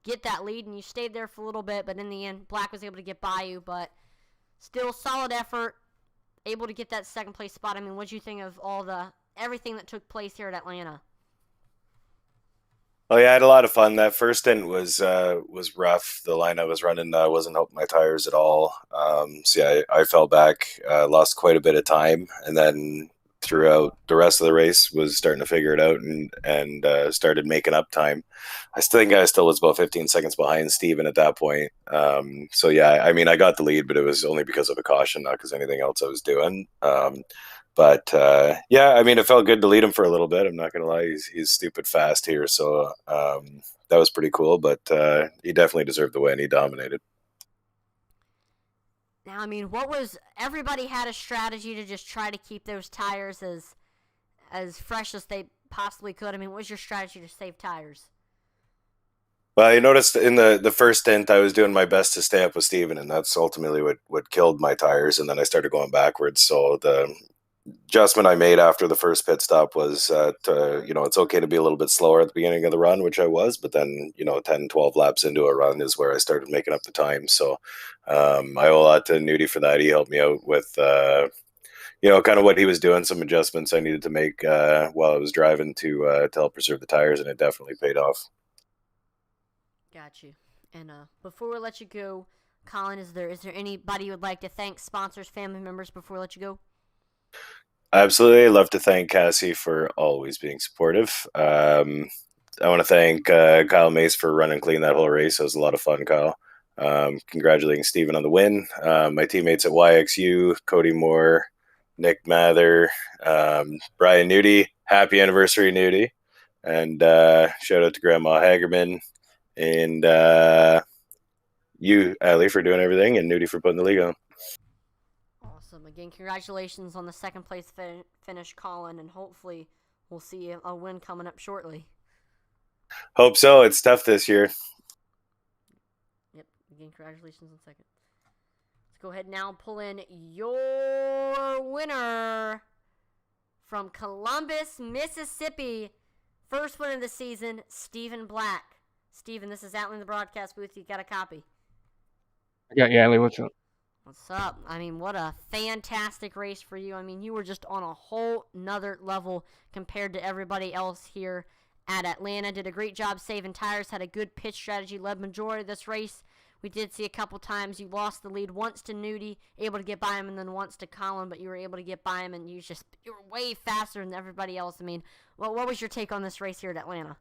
get that lead, and you stayed there for a little bit, but in the end, Black was able to get by you, but still solid effort, able to get that second place spot. I mean, what'd you think of everything that took place here at Atlanta? Oh yeah, I had a lot of fun. That first stint was rough. The line I was running wasn't helping my tires at all. So yeah, I fell back, lost quite a bit of time, and then throughout the rest of the race was starting to figure it out and started making up time. I think I still was about 15 seconds behind Steven at that point. So yeah, I mean, I got the lead, but it was only because of a caution, not because anything else I was doing. But yeah, I mean, it felt good to lead him for a little bit. I'm not going to lie. He's stupid fast here. So that was pretty cool. But he definitely deserved the win. He dominated. Now, I mean, everybody had a strategy to just try to keep those tires as fresh as they possibly could. I mean, what was your strategy to save tires? Well, I noticed in the first stint, I was doing my best to stay up with Steven, and that's ultimately what killed my tires. And then I started going backwards. So the adjustment I made after the first pit stop was it's okay to be a little bit slower at the beginning of the run, which I was, but then 10, 12 laps into a run is where I started making up the time. So I owe a lot to Nudie for that. He helped me out with kind of what he was doing, some adjustments I needed to make while I was driving to help preserve the tires, and it definitely paid off. Got you. And before we let you go, Colin, is there anybody you would like to thank, sponsors, family members, before we let you go? Absolutely. I'd love to thank Cassie for always being supportive. I want to thank Kyle Mace for running clean that whole race. It was a lot of fun, Kyle. Congratulating Steven on the win. My teammates at YXU, Cody Moore, Nick Mather, Brian Nudie. Happy anniversary, Nudie. And shout out to Grandma Hagerman. And you, Atlee, for doing everything, and Nudie for putting the league on. Awesome. Again, congratulations on the second place finish, Colin, and hopefully we'll see a win coming up shortly. Hope so. It's tough this year. Yep. Again, congratulations on second. Let's go ahead now and pull in your winner from Columbus, Mississippi. First win of the season, Stephen Black. Stephen, this is out in the broadcast booth. You got a copy. I got Yali. What's up? What's up? I mean, what a fantastic race for you. I mean, you were just on a whole nother level compared to everybody else here at Atlanta. Did a great job saving tires, had a good pitch strategy, led majority of this race. We did see a couple times you lost the lead, once to Nudie, able to get by him, and then once to Colin, but you were able to get by him, and you were way faster than everybody else. I mean, what was your take on this race here at Atlanta?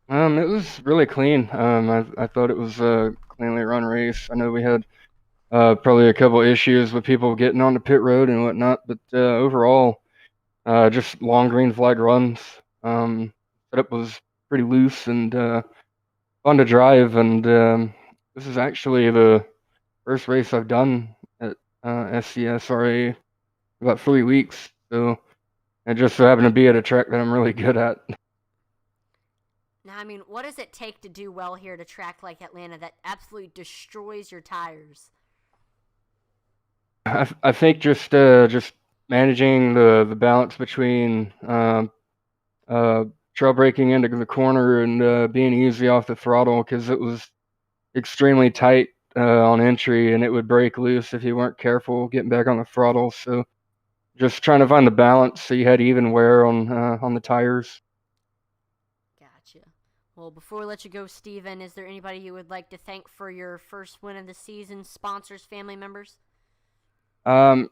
It was really clean. I thought it was a cleanly run race. I know we had probably a couple issues with people getting on the pit road and whatnot, but overall, just long green flag runs. Setup was pretty loose and fun to drive, and this is actually the first race I've done at SCSRA about 3 weeks, so it just so happened to be at a track that I'm really good at. Now, I mean, what does it take to do well here at a track like Atlanta that absolutely destroys your tires? I think just managing the balance between trail braking into the corner and being easy off the throttle, because it was extremely tight on entry and it would break loose if you weren't careful getting back on the throttle. So just trying to find the balance so you had even wear on the tires. Gotcha. Well, before we let you go, Steven, is there anybody you would like to thank for your first win of the season? Sponsors, family members?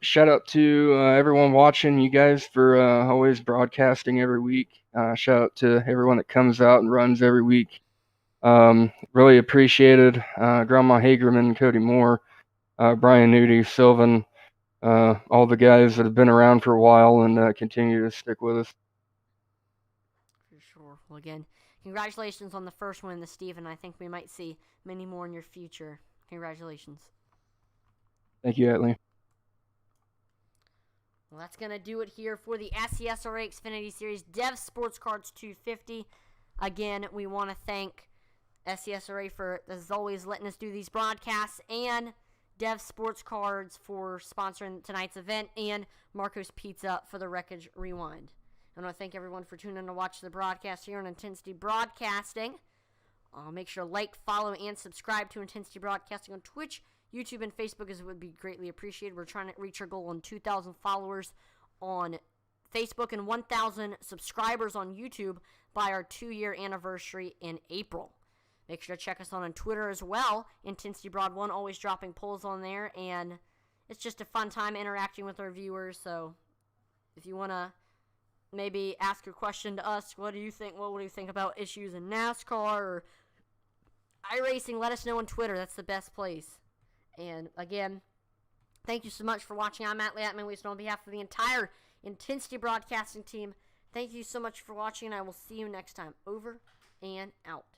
Shout out to everyone watching, you guys, for always broadcasting every week. Shout out to everyone that comes out and runs every week. Really appreciated Grandma Hagerman, Cody Moore, Brian Nudie, Sylvan, all the guys that have been around for a while and continue to stick with us. For sure. Well, again, congratulations on the first one in the Steven. I think we might see many more in your future. Congratulations. Thank you, Atlee. Well, that's going to do it here for the SCSRA Xfinity Series Dev Sports Cards 250. Again, we want to thank SCSRA for, as always, letting us do these broadcasts, and Dev Sports Cards for sponsoring tonight's event, and Marco's Pizza for the Wreckage Rewind. I want to thank everyone for tuning in to watch the broadcast here on Intensity Broadcasting. Make sure to like, follow, and subscribe to Intensity Broadcasting on Twitch, YouTube, and Facebook, as it would be greatly appreciated. We're trying to reach our goal on 2,000 followers on Facebook and 1,000 subscribers on YouTube by our 2-year anniversary in April. Make sure to check us on Twitter as well. Intensity Broad 1, always dropping polls on there, and it's just a fun time interacting with our viewers. So if you want to maybe ask a question to us, what do you think about issues in NASCAR or iRacing, let us know on Twitter. That's the best place. And again, thank you so much for watching. I'm Atlee Atman, on behalf of the entire Intensity Broadcasting team. Thank you so much for watching, and I will see you next time. Over and out.